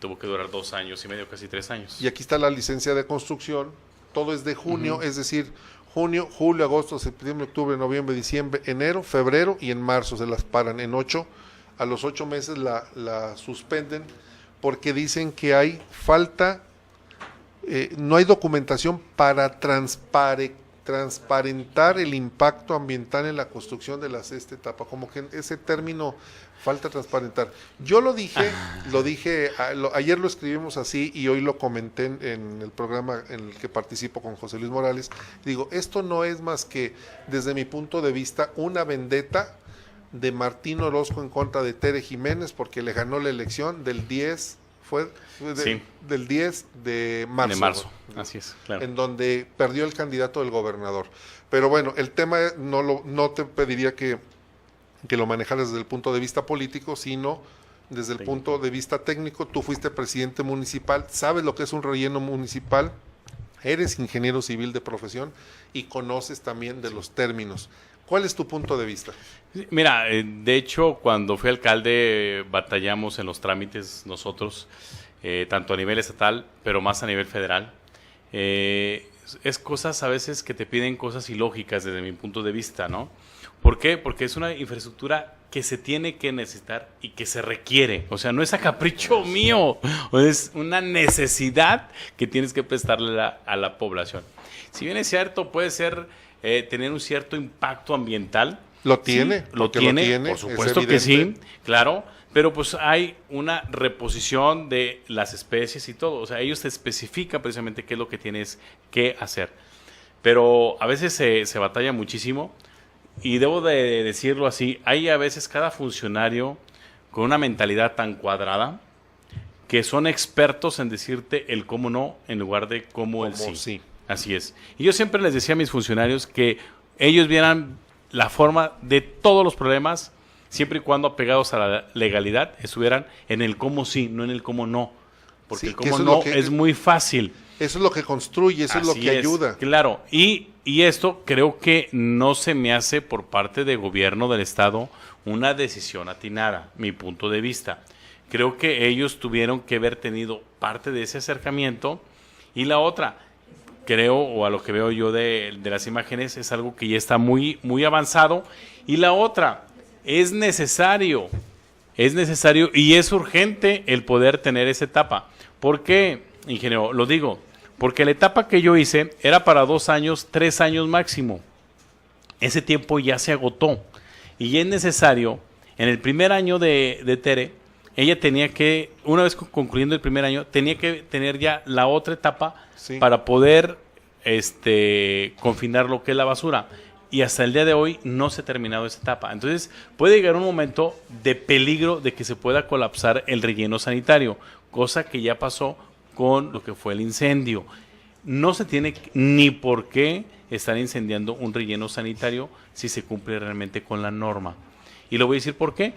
tuvo que durar 2 años y medio, casi 3 años. Y aquí está la licencia de construcción. Todo es de junio, es decir, junio, julio, agosto, septiembre, octubre, noviembre, diciembre, enero, febrero y en marzo se las paran en 8. A los 8 meses la suspenden porque dicen que hay falta, no hay documentación para transparentar el impacto ambiental en la construcción de la sexta etapa, como que ese término falta transparentar. Yo lo dije, ayer lo escribimos así y hoy lo comenté en el programa en el que participo con José Luis Morales. Digo, esto no es más que, desde mi punto de vista, una vendetta de Martín Orozco en contra de Tere Jiménez porque le ganó la elección del 10 del 10 de marzo. De marzo, ¿no? Así es, claro. En donde perdió el candidato del gobernador. Pero bueno, el tema no te pediría que lo manejaras desde el punto de vista político, sino desde el punto de vista técnico. Tú fuiste presidente municipal, sabes lo que es un relleno municipal, eres ingeniero civil de profesión y conoces también de los términos. ¿Cuál es tu punto de vista? Mira, de hecho, cuando fui alcalde batallamos en los trámites nosotros, tanto a nivel estatal, pero más a nivel federal. Es cosas a veces que te piden cosas ilógicas desde mi punto de vista, ¿no? ¿Por qué? Porque es una infraestructura que se tiene que necesitar y que se requiere. O sea, no es a capricho mío, es una necesidad que tienes que prestarle a la población. Si bien es cierto, puede ser tener un cierto impacto ambiental. Lo tiene, sí, lo tiene, por supuesto que sí, claro, pero pues hay una reposición de las especies y todo, o sea, ellos te especifican precisamente qué es lo que tienes que hacer, pero a veces se batalla muchísimo y debo de decirlo así, hay a veces cada funcionario con una mentalidad tan cuadrada que son expertos en decirte el cómo no en lugar de cómo el sí. Así es. Y yo siempre les decía a mis funcionarios que ellos vieran la forma de todos los problemas, siempre y cuando apegados a la legalidad, estuvieran en el cómo sí, no en el cómo no. Porque el cómo no es muy fácil. Eso es lo que construye, eso es lo que ayuda. Claro, y esto creo que no se me hace por parte del gobierno del estado una decisión atinada, mi punto de vista. Creo que ellos tuvieron que haber tenido parte de ese acercamiento. Y la otra, creo, o a lo que veo yo de las imágenes, es algo que ya está muy, muy avanzado. Y la otra, es necesario y es urgente el poder tener esa etapa. ¿Por qué, ingeniero? Lo digo, porque la etapa que yo hice era para 2 años, 3 años máximo. Ese tiempo ya se agotó. Y es necesario, en el primer año de Tere, ella tenía que, una vez concluyendo el primer año, tenía que tener ya la otra etapa para poder confinar lo que es la basura. Y hasta el día de hoy no se ha terminado esa etapa. Entonces puede llegar un momento de peligro de que se pueda colapsar el relleno sanitario, cosa que ya pasó con lo que fue el incendio. No se tiene ni por qué estar incendiando un relleno sanitario si se cumple realmente con la norma. Y lo voy a decir por qué.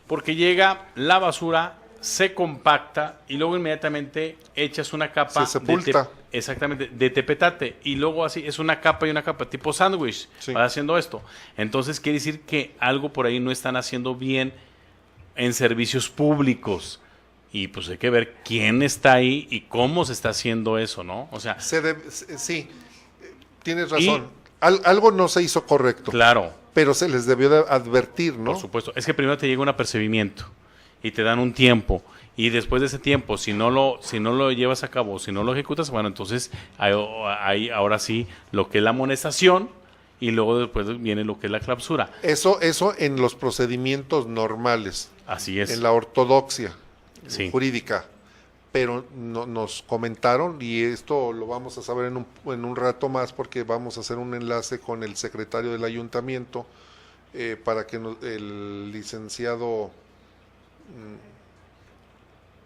Porque llega la basura, se compacta y luego inmediatamente echas una capa de tepetate y luego así es una capa y una capa tipo sándwich, vas haciendo esto. Entonces quiere decir que algo por ahí no están haciendo bien en servicios públicos y pues hay que ver quién está ahí y cómo se está haciendo eso, ¿no? O sea, sí, tienes razón. Algo no se hizo correcto. Claro. Pero se les debió de advertir, ¿no? Por supuesto. Es que primero te llega un apercibimiento. y te dan un tiempo. Y después de ese tiempo, si no lo llevas a cabo, si no lo ejecutas, bueno, entonces hay ahora sí lo que es la amonestación y luego después viene lo que es la clausura. Eso en los procedimientos normales. Así es. En la ortodoxia Sí. jurídica. Pero nos comentaron, y esto lo vamos a saber en un rato más, porque vamos a hacer un enlace con el secretario del ayuntamiento para que el licenciado...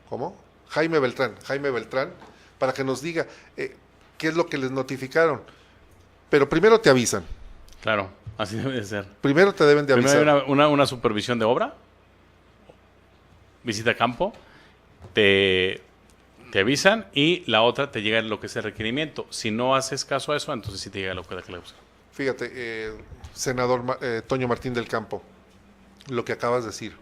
¿Cómo? Jaime Beltrán, para que nos diga qué es lo que les notificaron. Pero primero te avisan. Claro, así debe de ser. Primero te deben de avisar. Primero hay una supervisión de obra, visita a campo, te avisan y la otra te llega lo que es el requerimiento. Si no haces caso a eso, entonces sí te llega lo que es la cláusula. Fíjate, senador Toño Martín del Campo, lo que acabas de decir.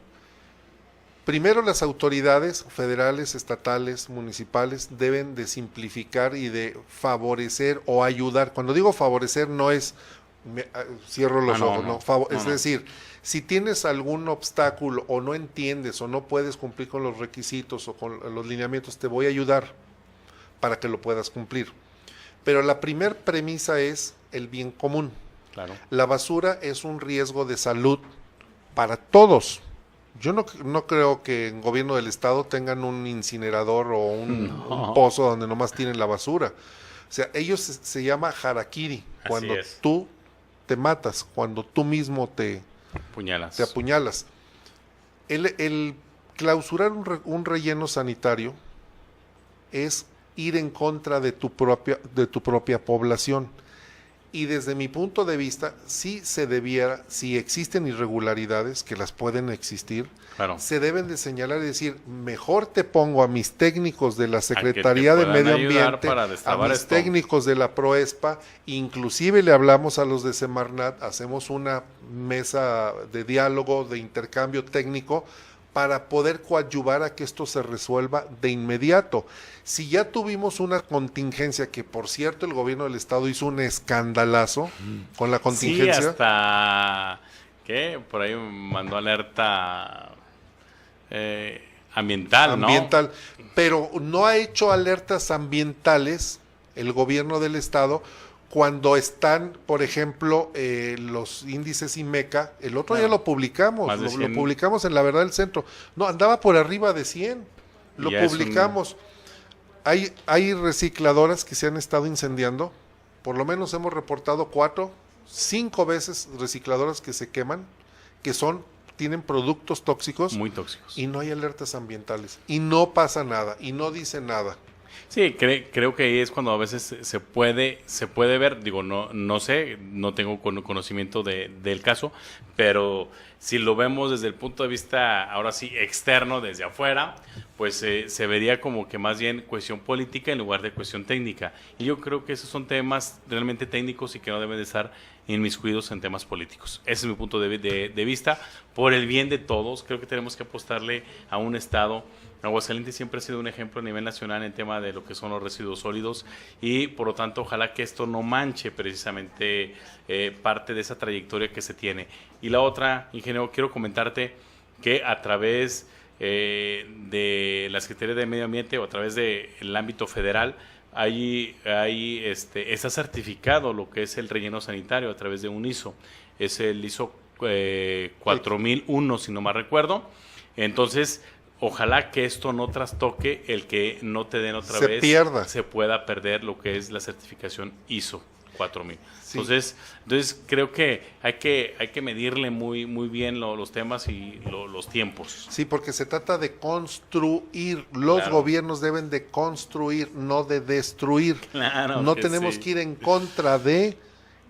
Primero, las autoridades federales, estatales, municipales deben de simplificar y de favorecer o ayudar. Cuando digo favorecer no es cierro los ojos, es decir, si tienes algún obstáculo o no entiendes o no puedes cumplir con los requisitos o con los lineamientos, te voy a ayudar para que lo puedas cumplir. Pero la primer premisa es el bien común. Claro. La basura es un riesgo de salud para todos. Yo no creo que en gobierno del estado tengan un incinerador o un pozo donde nomás tienen la basura. O sea, ellos se llama harakiri, cuando tú te matas, cuando tú mismo te apuñalas. El clausurar un relleno sanitario es ir en contra de tu propia población. Y desde mi punto de vista, sí se debiera, si existen irregularidades, que las pueden existir, claro, se deben de señalar y decir, mejor te pongo a mis técnicos de la Secretaría de Medio Ambiente, a mis técnicos de la Proespa, inclusive le hablamos a los de Semarnat, hacemos una mesa de diálogo, de intercambio técnico, para poder coadyuvar a que esto se resuelva de inmediato. Si ya tuvimos una contingencia, que por cierto el gobierno del estado hizo un escandalazo con la contingencia. Sí, hasta que por ahí mandó alerta ambiental, ¿no? Pero no ha hecho alertas ambientales el gobierno del estado cuando están, por ejemplo, los índices IMECA, el otro día lo publicamos, lo publicamos en La Verdad del Centro. No, andaba por arriba de 100, lo publicamos. Hay recicladoras que se han estado incendiando, por lo menos hemos reportado 5 veces recicladoras que se queman, que tienen productos tóxicos. Muy tóxicos. Y no hay alertas ambientales, y no pasa nada, y no dice nada. Sí, creo que ahí es cuando a veces se puede ver, digo, no sé, no tengo conocimiento del caso, pero si lo vemos desde el punto de vista, ahora sí, externo, desde afuera, pues se vería como que más bien cuestión política en lugar de cuestión técnica. Y yo creo que esos son temas realmente técnicos y que no deben de estar inmiscuidos en temas políticos. Ese es mi punto de vista. Por el bien de todos, creo que tenemos que apostarle a un Estado. Aguascalientes siempre ha sido un ejemplo a nivel nacional en tema de lo que son los residuos sólidos y por lo tanto ojalá que esto no manche precisamente parte de esa trayectoria que se tiene. Y la otra, ingeniero, quiero comentarte que a través de la Secretaría de Medio Ambiente o a través del ámbito federal está certificado lo que es el relleno sanitario a través de un ISO. Es el ISO 4001, si no mal recuerdo. Entonces, ojalá que esto no trastoque el que no te den otra vez. Se pueda perder lo que es la certificación ISO 4000. Sí. Entonces creo que hay que medirle muy bien los temas y los tiempos. Sí, porque se trata de construir. Los gobiernos deben de construir, no de destruir. Claro, no tenemos que ir en contra de,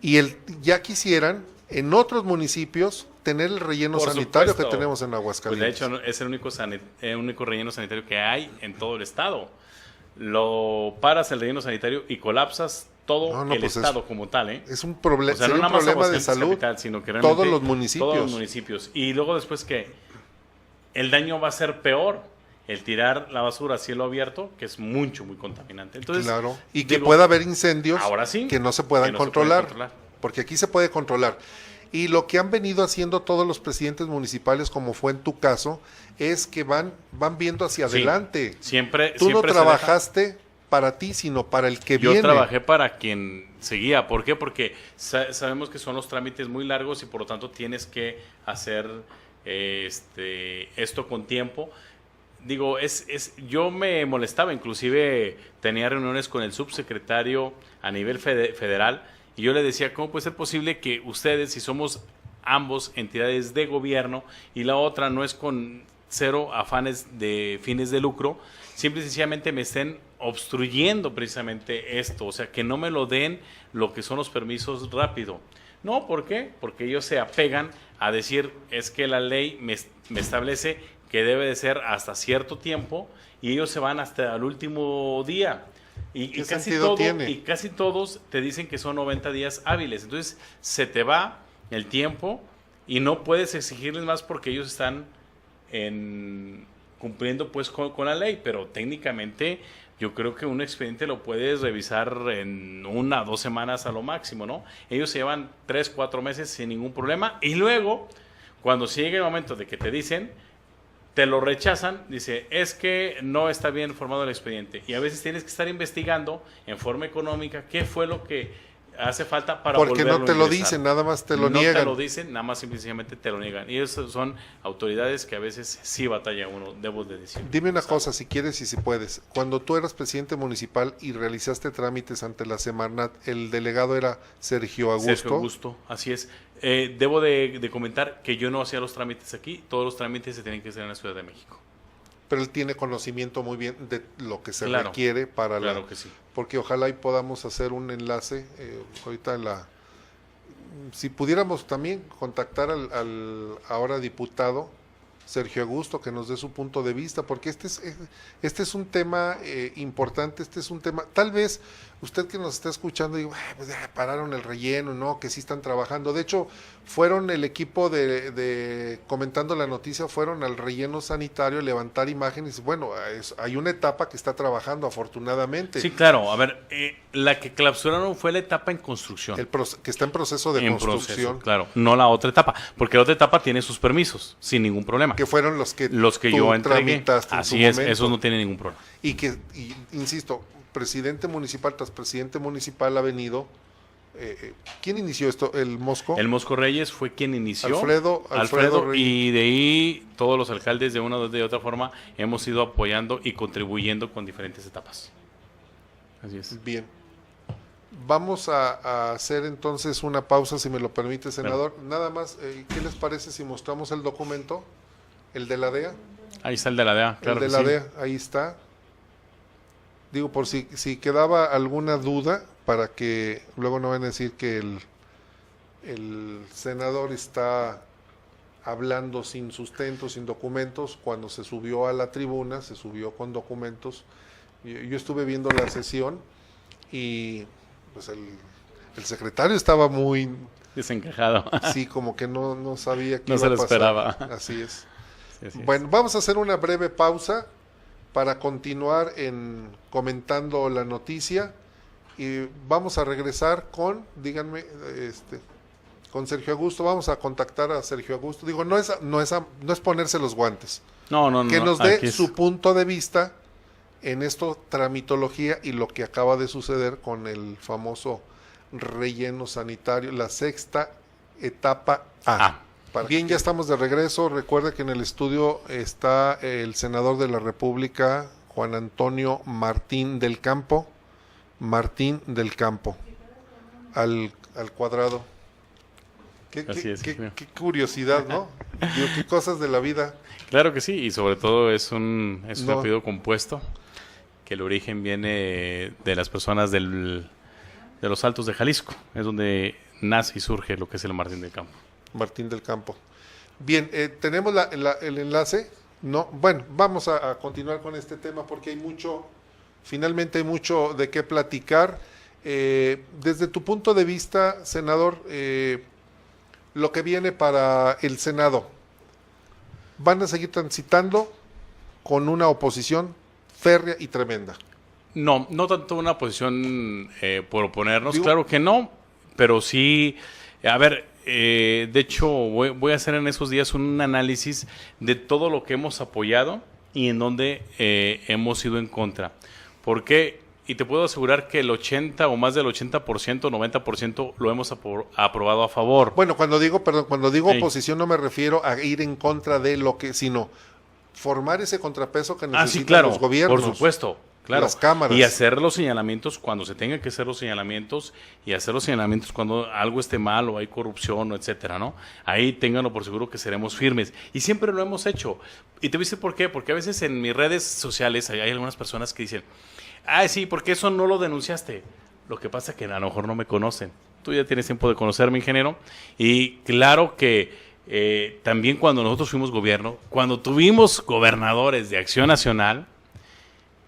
y ya quisieran en otros municipios tener el relleno sanitario que tenemos en Aguascalientes. Pues de hecho es el único relleno sanitario que hay en todo el estado. Lo paras el relleno sanitario y colapsas todo el estado como tal, ¿eh? Es un problema, o sea, no un problema de salud. Capital, sino que todos los municipios. Y luego después que el daño va a ser peor el tirar la basura a cielo abierto, que es muy contaminante. Entonces, claro, y que pueda haber incendios ahora sí, que no se puedan controlar. Porque aquí se puede controlar. Y lo que han venido haciendo todos los presidentes municipales, como fue en tu caso, es que van viendo hacia Sí, adelante. siempre Tú no siempre se deja- trabajaste para ti, sino para el que Yo viene. trabajé para quien seguía. ¿Por qué? Porque sabemos que son los trámites muy largos y por lo tanto tienes que hacer esto con tiempo. Digo, yo me molestaba, inclusive tenía reuniones con el subsecretario a nivel federal y yo le decía, ¿cómo puede ser posible que ustedes, si somos ambos entidades de gobierno y la otra no es con cero afanes de fines de lucro, simple y sencillamente me estén obstruyendo precisamente esto, o sea, que no me lo den lo que son los permisos rápido? No, ¿por qué? Porque ellos se apegan a decir, es que la ley me establece que debe de ser hasta cierto tiempo y ellos se van hasta el último día. ¿Qué sentido tiene? Y casi todos te dicen que son 90 días hábiles. Entonces se te va el tiempo y no puedes exigirles más porque ellos están cumpliendo pues con la ley, pero técnicamente yo creo que un expediente lo puedes revisar en 1 o 2 semanas a lo máximo, ¿no? Ellos se llevan 3, 4 meses sin ningún problema y luego, cuando llegue el momento de que te dicen, te lo rechazan, dice, es que no está bien formado el expediente. Y a veces tienes que estar investigando en forma económica qué fue lo que hace falta para Porque volverlo no te a lo ingresar. dicen, nada más te lo No niegan. te lo dicen, nada más simplemente te lo niegan. Y esas son autoridades que a veces sí batalla uno, debo de decir. Dime una cosa, si quieres y si puedes. Cuando tú eras presidente municipal y realizaste trámites ante la Semarnat, el delegado era Sergio Augusto. Sergio Augusto, así es. Debo de comentar que yo no hacía los trámites aquí, todos los trámites se tienen que hacer en la Ciudad de México. Pero él tiene conocimiento muy bien de lo que se Claro, requiere para claro que sí. porque ojalá y podamos hacer un enlace ahorita si pudiéramos también contactar al ahora diputado Sergio Augusto, que nos dé su punto de vista, porque este es un tema importante, este es un tema, tal vez usted que nos está escuchando diga, pues ya pararon el relleno, no, que sí están trabajando. De hecho, fueron el equipo de comentando la noticia, fueron al relleno sanitario a levantar imágenes. Bueno, hay una etapa que está trabajando afortunadamente. Sí, claro. A ver, la que clausuraron fue la etapa en construcción. Que está en proceso de construcción. Proceso, claro, no la otra etapa, porque la otra etapa tiene sus permisos, sin ningún problema. Que fueron los que tú yo entregué. Así es, momento. esos no tienen ningún problema. Y insisto, presidente municipal tras presidente municipal ha venido. ¿Quién inició esto? ¿El Mosco? El Mosco Reyes fue quien inició. Alfredo Reyes. Y de ahí todos los alcaldes de una o de otra forma hemos ido apoyando y contribuyendo con diferentes etapas. Así es. Bien. Vamos a hacer entonces una pausa, si me lo permite, senador. Claro. Nada más, ¿qué les parece si mostramos el documento? ¿El de la DEA? Ahí está el de la DEA, claro. El de la DEA, ahí está. Digo, por si quedaba alguna duda, para que luego no van a decir que el senador está hablando sin sustento, sin documentos. Cuando se subió a la tribuna, se subió con documentos. Yo estuve viendo la sesión y pues el secretario estaba muy desencajado. Sí, como que no sabía qué no iba se lo a pasar. esperaba. Así es. Sí, así bueno, es. Vamos a hacer una breve pausa para continuar comentando la noticia y vamos a regresar con, díganme, con Sergio Augusto. Vamos a contactar a Sergio Augusto. Digo, no es ponerse los guantes. No. Que nos dé su punto de vista en esto, tramitología y lo que acaba de suceder con el famoso relleno sanitario, la 6ª etapa A. Bien, ya estamos de regreso. Recuerde que en el estudio está el senador de la República, Juan Antonio Martín del Campo. Martín del Campo. Al cuadrado. Qué curiosidad, ¿no? Digo, qué cosas de la vida. Claro que sí, y sobre todo es un apellido compuesto, que el origen viene de las personas de los Altos de Jalisco. Es donde nace y surge lo que es el Martín del Campo. Martín del Campo. Bien, tenemos el enlace. No, bueno, vamos a continuar con este tema porque finalmente hay mucho de qué platicar. Desde tu punto de vista, senador, lo que viene para el Senado, ¿van a seguir transitando con una oposición férrea y tremenda? No tanto una oposición por oponernos, claro que no, pero sí, a ver, de hecho, voy a hacer en esos días un análisis de todo lo que hemos apoyado y en donde hemos ido en contra. ¿Por qué? Y te puedo asegurar que el 80 o más del 80%, 90% lo hemos aprobado a favor. Bueno, cuando digo Ey. oposición no me refiero a ir en contra de lo que, sino formar ese contrapeso que necesitan Sí, claro, los gobiernos. por supuesto, claro. Las cámaras. Y hacer los señalamientos cuando se tenga que hacer los señalamientos y hacer los señalamientos cuando algo esté mal o hay corrupción o etcétera, ¿no? Ahí ténganlo por seguro que seremos firmes. Y siempre lo hemos hecho. Y te voy a decir por qué. Porque a veces en mis redes sociales hay algunas personas que dicen, sí, porque eso no lo denunciaste. Lo que pasa es que a lo mejor no me conocen. Tú ya tienes tiempo de conocerme, ingeniero. Y claro que también cuando nosotros fuimos gobierno, cuando tuvimos gobernadores de Acción Nacional,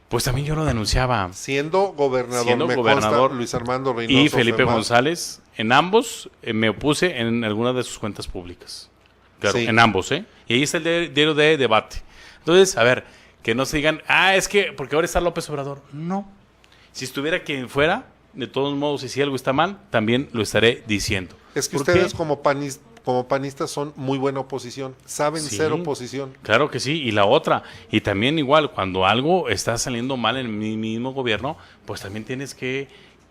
pues también yo lo denunciaba. Siendo gobernador, consta, Luis Armando Reynoso y Felipe Femar. González, en ambos me opuse en alguna de sus cuentas públicas. Claro, Sí. en ambos, ¿eh? Y ahí está el diario de debate. Entonces, a ver, que no se digan, es que porque ahora está López Obrador. No. Si estuviera quien fuera, de todos modos, y si algo está mal, también lo estaré diciendo. Es que ¿Por ustedes qué? como panistas son muy buena oposición, saben Sí. ser oposición. Claro que sí, y la otra, y también igual, cuando algo está saliendo mal en mi mismo gobierno, pues también tienes que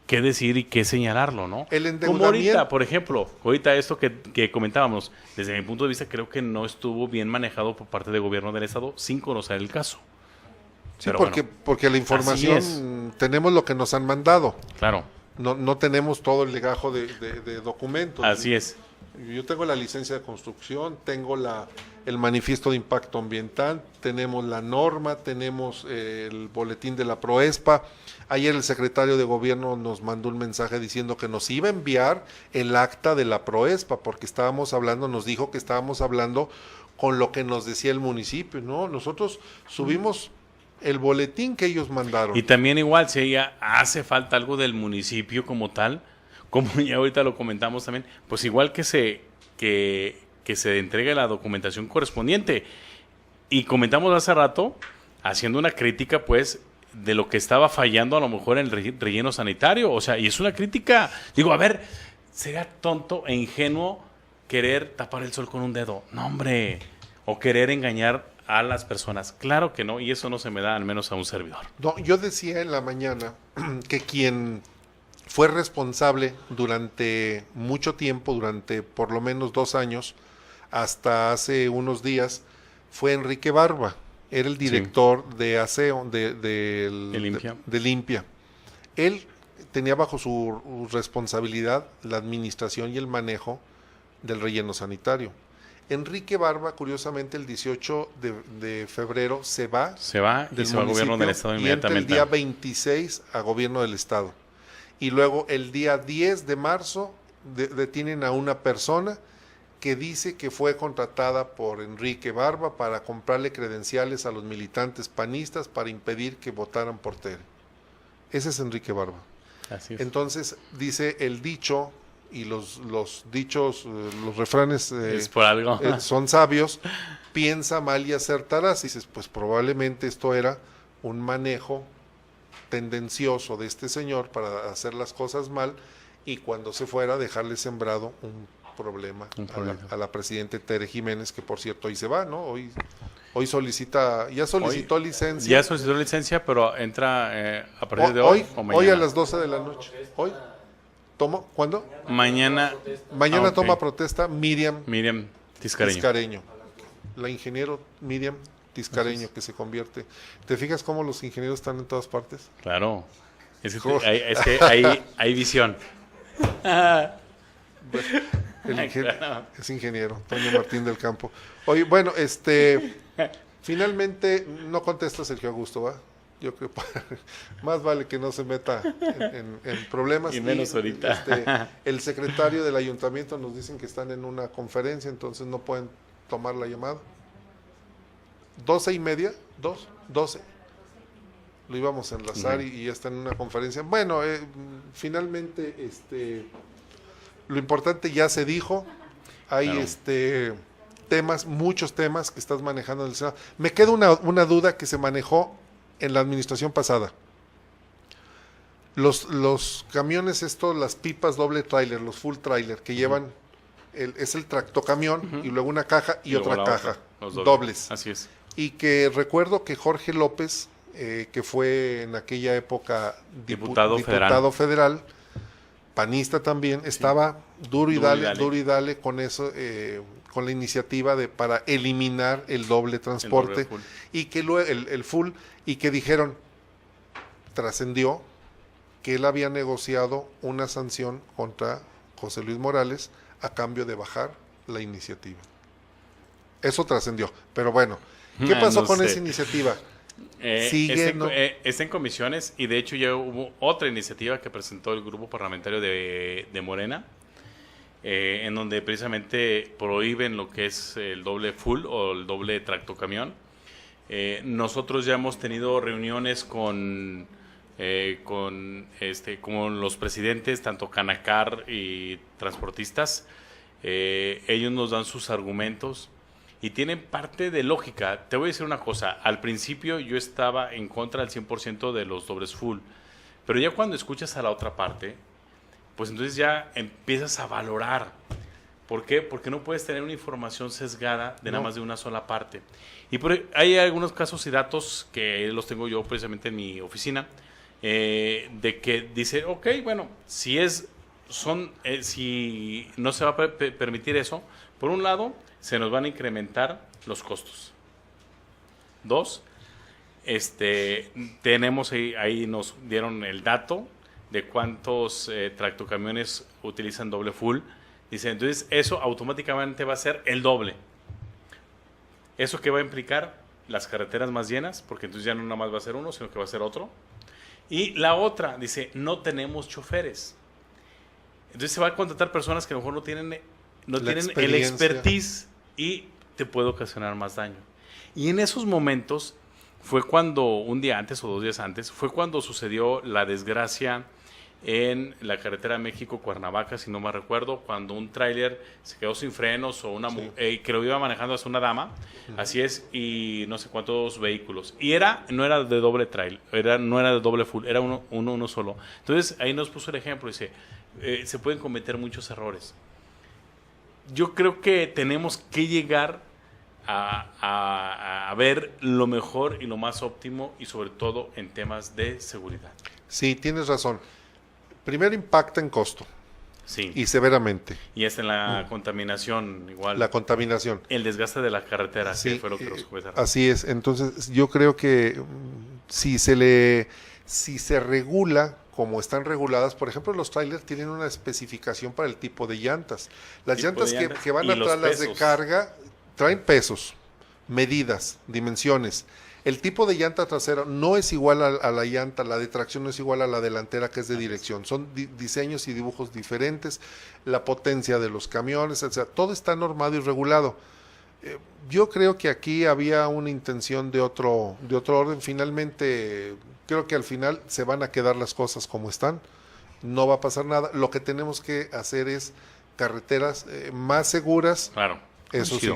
decir y que señalarlo, ¿no? El Como endeudamiento. ahorita, por ejemplo, ahorita esto que comentábamos, desde mi punto de vista creo que no estuvo bien manejado por parte del gobierno del Estado sin conocer el caso. Sí, Pero porque, bueno, porque la así información, tenemos lo que nos han mandado, claro, no tenemos todo el legajo de documentos. así es. Yo tengo la licencia de construcción, tengo el manifiesto de impacto ambiental, tenemos la norma, tenemos el boletín de la Proespa. Ayer el secretario de gobierno nos mandó un mensaje diciendo que nos iba a enviar el acta de la Proespa, porque nos dijo que estábamos hablando con lo que nos decía el municipio, ¿no? Nosotros subimos el boletín que ellos mandaron. Y también igual, si ya hace falta algo del municipio como tal, como ya ahorita lo comentamos también, pues igual que se entregue la documentación correspondiente. Y comentamos hace rato, haciendo una crítica, pues, de lo que estaba fallando a lo mejor en el relleno sanitario. O sea, y es una crítica, digo, a ver, sería tonto e ingenuo querer tapar el sol con un dedo. No, hombre, o querer engañar a las personas. Claro que no, y eso no se me da al menos a un servidor. No, yo decía en la mañana que quien fue responsable durante mucho tiempo, durante por lo menos 2 años, hasta hace unos días, fue Enrique Barba. Era el director de aseo de Limpia. Él tenía bajo su responsabilidad la administración y el manejo del relleno sanitario. Enrique Barba, curiosamente, el 18 de febrero se va y se va al gobierno del Estado inmediatamente. Y entra el día 26 a gobierno del Estado. Y luego el día 10 de marzo detienen a una persona que dice que fue contratada por Enrique Barba para comprarle credenciales a los militantes panistas para impedir que votaran por Tere. Ese es Enrique Barba. Así es. Entonces, dice el dicho, y los dichos, los refranes es por algo. son sabios, piensa mal y acertarás. Dices, pues probablemente esto era un manejo tendencioso de este señor para hacer las cosas mal y cuando se fuera dejarle sembrado un problema a la presidente Tere Jiménez, que por cierto hoy se va, ¿no? Hoy solicitó licencia. Ya solicitó licencia, pero entra a partir de hoy o mañana. Hoy a las 12 de la noche. ¿Hoy? ¿Cuándo? Mañana. Mañana ok. toma protesta Miriam Tiscareño. La ingeniero Miriam Tiscareño, que se convierte. ¿Te fijas cómo los ingenieros están en todas partes? Claro. Es que hay visión. Es ingeniero, Toño Martín del Campo. Oye, bueno, finalmente no contesta Sergio Augusto, ¿va? Yo creo más vale que no se meta en problemas. Y menos ahorita. El secretario del ayuntamiento nos dicen que están en una conferencia, entonces no pueden tomar la llamada. 12:30, 12. Lo íbamos a enlazar y ya está en una conferencia. Bueno, finalmente, lo importante ya se dijo. Hay claro. muchos temas que estás manejando en el Senado. Me queda una duda que se manejó en la administración pasada. Los camiones las pipas doble tráiler, los full tráiler, que llevan es el tractocamión, y luego una caja y luego otra la caja, otra, los dobles. Así es. Y que recuerdo que Jorge López, que fue en aquella época Diputado federal, panista también, estaba duro y dale con eso, con la iniciativa para eliminar el doble transporte, y que luego el full, y que dijeron, trascendió que él había negociado una sanción contra José Luis Morales a cambio de bajar la iniciativa. Eso trascendió, pero bueno, ¿qué pasó con esa iniciativa? Está en comisiones, y de hecho ya hubo otra iniciativa que presentó el grupo parlamentario de Morena, en donde precisamente prohíben lo que es el doble full o el doble tractocamión. Nosotros ya hemos tenido reuniones con los presidentes, tanto Canacar y transportistas. Ellos nos dan sus argumentos y tienen parte de lógica. Te voy a decir una cosa, al principio yo estaba en contra del 100% de los dobles full, pero ya cuando escuchas a la otra parte, pues entonces ya empiezas a valorar. ¿Por qué? Porque no puedes tener una información sesgada de nada más de una sola parte. Y hay algunos casos y datos que los tengo yo precisamente en mi oficina, de que dice, ok, bueno, si no se va a permitir eso, por un lado, se nos van a incrementar los costos. 2, tenemos ahí nos dieron el dato de cuántos tractocamiones utilizan doble full. Dice, entonces eso automáticamente va a ser el doble. ¿Eso qué va a implicar? Las carreteras más llenas, porque entonces ya no nada más va a ser uno, sino que va a ser otro. Y la otra, dice, no tenemos choferes. Entonces se va a contratar personas que a lo mejor no tienen el expertise, y te puede ocasionar más daño. Y en esos momentos fue cuando, un día antes o 2 días antes, fue cuando sucedió la desgracia en la carretera México-Cuernavaca, si no me recuerdo, cuando un tráiler se quedó sin frenos o que lo iba manejando hasta una dama, así es, y no sé cuántos vehículos. Y no era de doble trail, no era de doble full, era uno solo. Entonces ahí nos puso el ejemplo, dice, se pueden cometer muchos errores. Yo creo que tenemos que llegar a ver lo mejor y lo más óptimo, y sobre todo en temas de seguridad. Sí, tienes razón. Primero impacta en costo. Sí. Y severamente. Y es en la contaminación igual. La contaminación. El desgaste de la carretera, sí, que fue lo que nos comentaron. Así es. Entonces, yo creo que si se regula como están reguladas, por ejemplo, los trailers tienen una especificación para el tipo de llantas. Las llantas que van atrás, las de carga, traen pesos, medidas, dimensiones. El tipo de llanta trasera no es igual a la llanta, la de tracción no es igual a la delantera, que es de dirección. Son diseños y dibujos diferentes, la potencia de los camiones, etc. Todo está normado y regulado. Yo creo que aquí había una intención de otro orden. Finalmente, creo que al final se van a quedar las cosas como están. No va a pasar nada. Lo que tenemos que hacer es carreteras más seguras. Claro. Eso sí.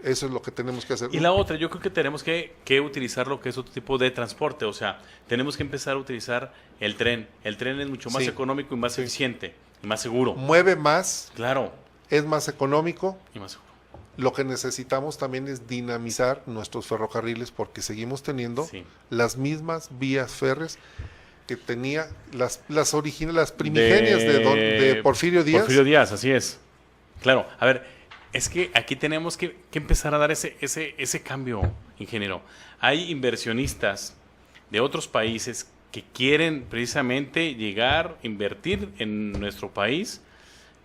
Eso es lo que tenemos que hacer. Y la otra, yo creo que tenemos que utilizar lo que es otro tipo de transporte. O sea, tenemos que empezar a utilizar el tren. El tren es mucho más económico y más eficiente y más seguro. Mueve más. Claro. Es más económico. Y más seguro. Lo que necesitamos también es dinamizar nuestros ferrocarriles, porque seguimos teniendo las mismas vías férreas que tenía las primigenias de Porfirio Díaz. Porfirio Díaz, así es. Claro, a ver, es que aquí tenemos que empezar a dar ese cambio, ingeniero. Hay inversionistas de otros países que quieren precisamente llegar, invertir en nuestro país,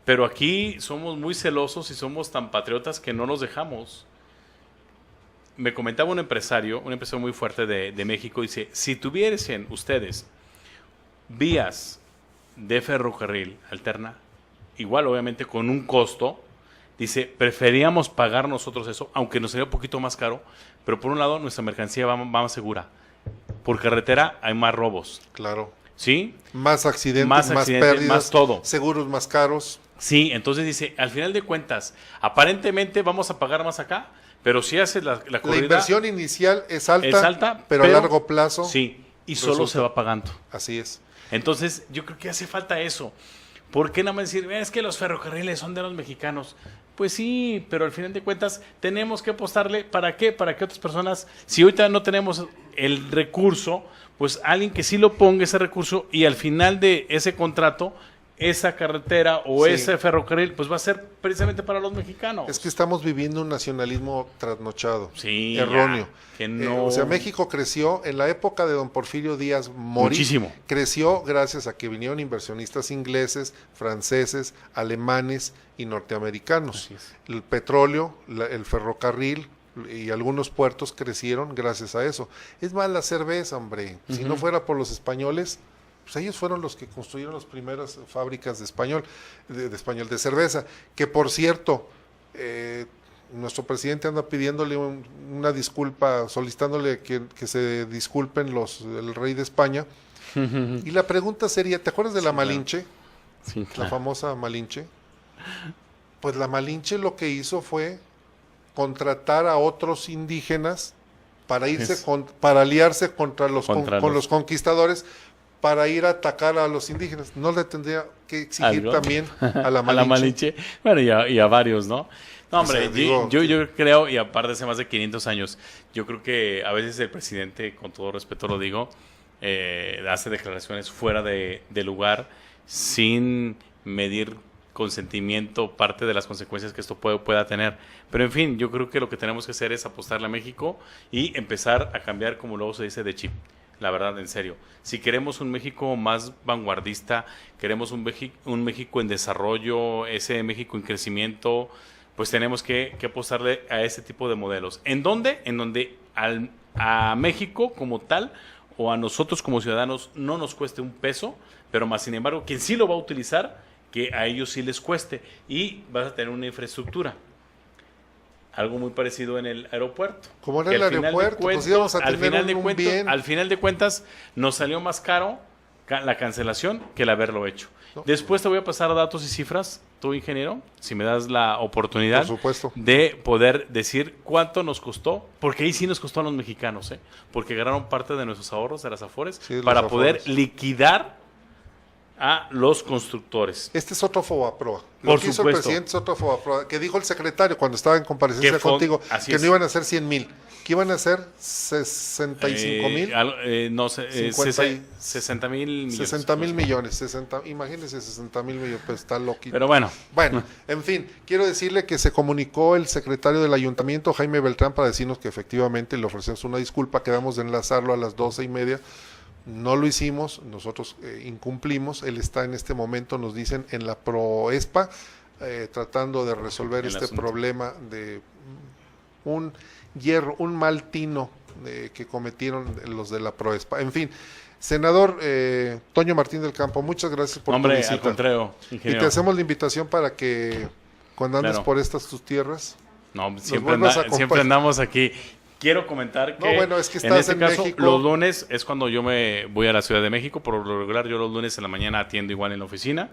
pero aquí somos muy celosos y somos tan patriotas que no nos dejamos. Me comentaba un empresario muy fuerte de México, dice, si tuviesen ustedes vías de ferrocarril alterna, igual obviamente con un costo, dice, preferíamos pagar nosotros eso, aunque nos sería un poquito más caro, pero por un lado nuestra mercancía va más segura. Por carretera hay más robos. Claro. ¿Sí? Más accidentes, más pérdidas, más todo. Seguros más caros. Sí, entonces dice, al final de cuentas, aparentemente vamos a pagar más acá, pero si haces la corrida... La inversión inicial es alta, pero a largo plazo... Sí, y solo se va pagando. Así es. Entonces, yo creo que hace falta eso. ¿Por qué nada más decir, es que los ferrocarriles son de los mexicanos? Pues sí, pero al final de cuentas tenemos que apostarle. ¿Para qué? Para que otras personas, si ahorita no tenemos el recurso, pues alguien que sí lo ponga ese recurso y al final de ese contrato, esa carretera o Sí. ese ferrocarril, pues va a ser precisamente para los mexicanos. Es que estamos viviendo un nacionalismo trasnochado, Sí, erróneo. ya, que no. O sea, México creció en la época de don Porfirio Díaz Mori. Muchísimo. Creció gracias a que vinieron inversionistas ingleses, franceses, alemanes y norteamericanos. Así es. El petróleo, el ferrocarril y algunos puertos crecieron gracias a eso. Es más, la cerveza, hombre. Si no fuera por los españoles, pues ellos fueron los que construyeron las primeras fábricas de de cerveza, que por cierto, nuestro presidente anda pidiéndole una disculpa, solicitándole que se disculpen el rey de España, y la pregunta sería, ¿te acuerdas de la Sí, claro. Malinche? Sí, La claro. famosa Malinche. Pues la Malinche lo que hizo fue contratar a otros indígenas para para aliarse contra con los conquistadores, para ir a atacar a los indígenas. No le tendría que exigir ¿Algo? también a la A Malinche. la Malinche. Bueno, y a varios, ¿no? No, hombre, O sea, digo, yo creo, y aparte hace más de 500 años, yo creo que a veces el presidente, con todo respeto lo digo, hace declaraciones fuera de lugar, sin medir consentimiento, parte de las consecuencias que esto pueda tener. Pero en fin, yo creo que lo que tenemos que hacer es apostarle a México y empezar a cambiar, como luego se dice, de chip. La verdad, en serio. Si queremos un México más vanguardista, queremos un México en desarrollo, ese México en crecimiento, pues tenemos que apostarle a ese tipo de modelos. ¿En dónde? En donde a México como tal o a nosotros como ciudadanos no nos cueste un peso, pero más sin embargo, quien sí lo va a utilizar, que a ellos sí les cueste. Y vas a tener una infraestructura. Algo muy parecido en el aeropuerto. Como en Que el al final de aeropuerto, pues íbamos a al tener final de un cuentas, bien. al final de cuentas, nos salió más caro la cancelación que el haberlo hecho. No. Después te voy a pasar datos y cifras, tú ingeniero, si me das la oportunidad Por supuesto. de poder decir cuánto nos costó, porque ahí sí nos costó a los mexicanos, porque agarraron parte de nuestros ahorros de las Afores Sí, de los para poder Afores. liquidar a los constructores. Este es otro Fobaproa. Lo Por que hizo el supuesto. presidente es otro Fobaproa, que dijo el secretario cuando estaba en comparecencia Que fue- contigo, así que es. no iban a ser 100,000, que iban a ser 65,000, No sé, 50 y- 60,000 millones. 60,000 millones, 60, imagínense 60,000 millones, pues está loquito. Pero bueno, Bueno, en fin, quiero decirle que se comunicó el secretario del ayuntamiento, Jaime Beltrán, para decirnos que efectivamente le ofrecemos una disculpa, quedamos de enlazarlo a las 12:30, no lo hicimos, nosotros incumplimos, él está en este momento, nos dicen, en la Proespa, tratando de resolver El este asunto. problema de un mal tino que cometieron los de la Proespa. En fin, senador Toño Martín del Campo, muchas gracias por tu hombre, visita. al contrario, Y ingeniero. te hacemos la invitación para que cuando andes Claro. por estas tus tierras. No, siempre, vuelvas a acompañar. siempre andamos aquí. Quiero comentar que, No, bueno, es que en estás este en caso, México. los lunes es cuando yo me voy a la Ciudad de México. Por lo regular, yo los lunes en la mañana atiendo igual en la oficina.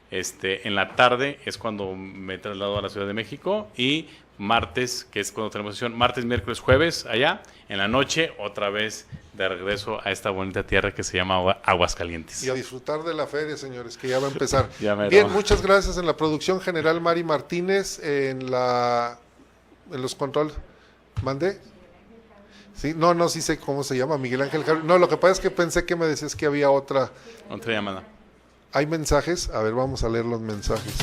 En la tarde es cuando me traslado a la Ciudad de México. Y martes, que es cuando tenemos sesión, martes, miércoles, jueves, allá. En la noche, otra vez de regreso a esta bonita tierra que se llama Aguascalientes. Y a disfrutar de la feria, señores, que ya va a empezar. Ya mero. Bien, muchas gracias. En la producción general, Mari Martínez. En los controles. ¿Mandé? Sí, no, sí sé cómo se llama, Miguel Ángel Javier. No, lo que pasa es que pensé que me decías que había otra. Otra llamada. ¿Hay mensajes? A ver, vamos a leer los mensajes.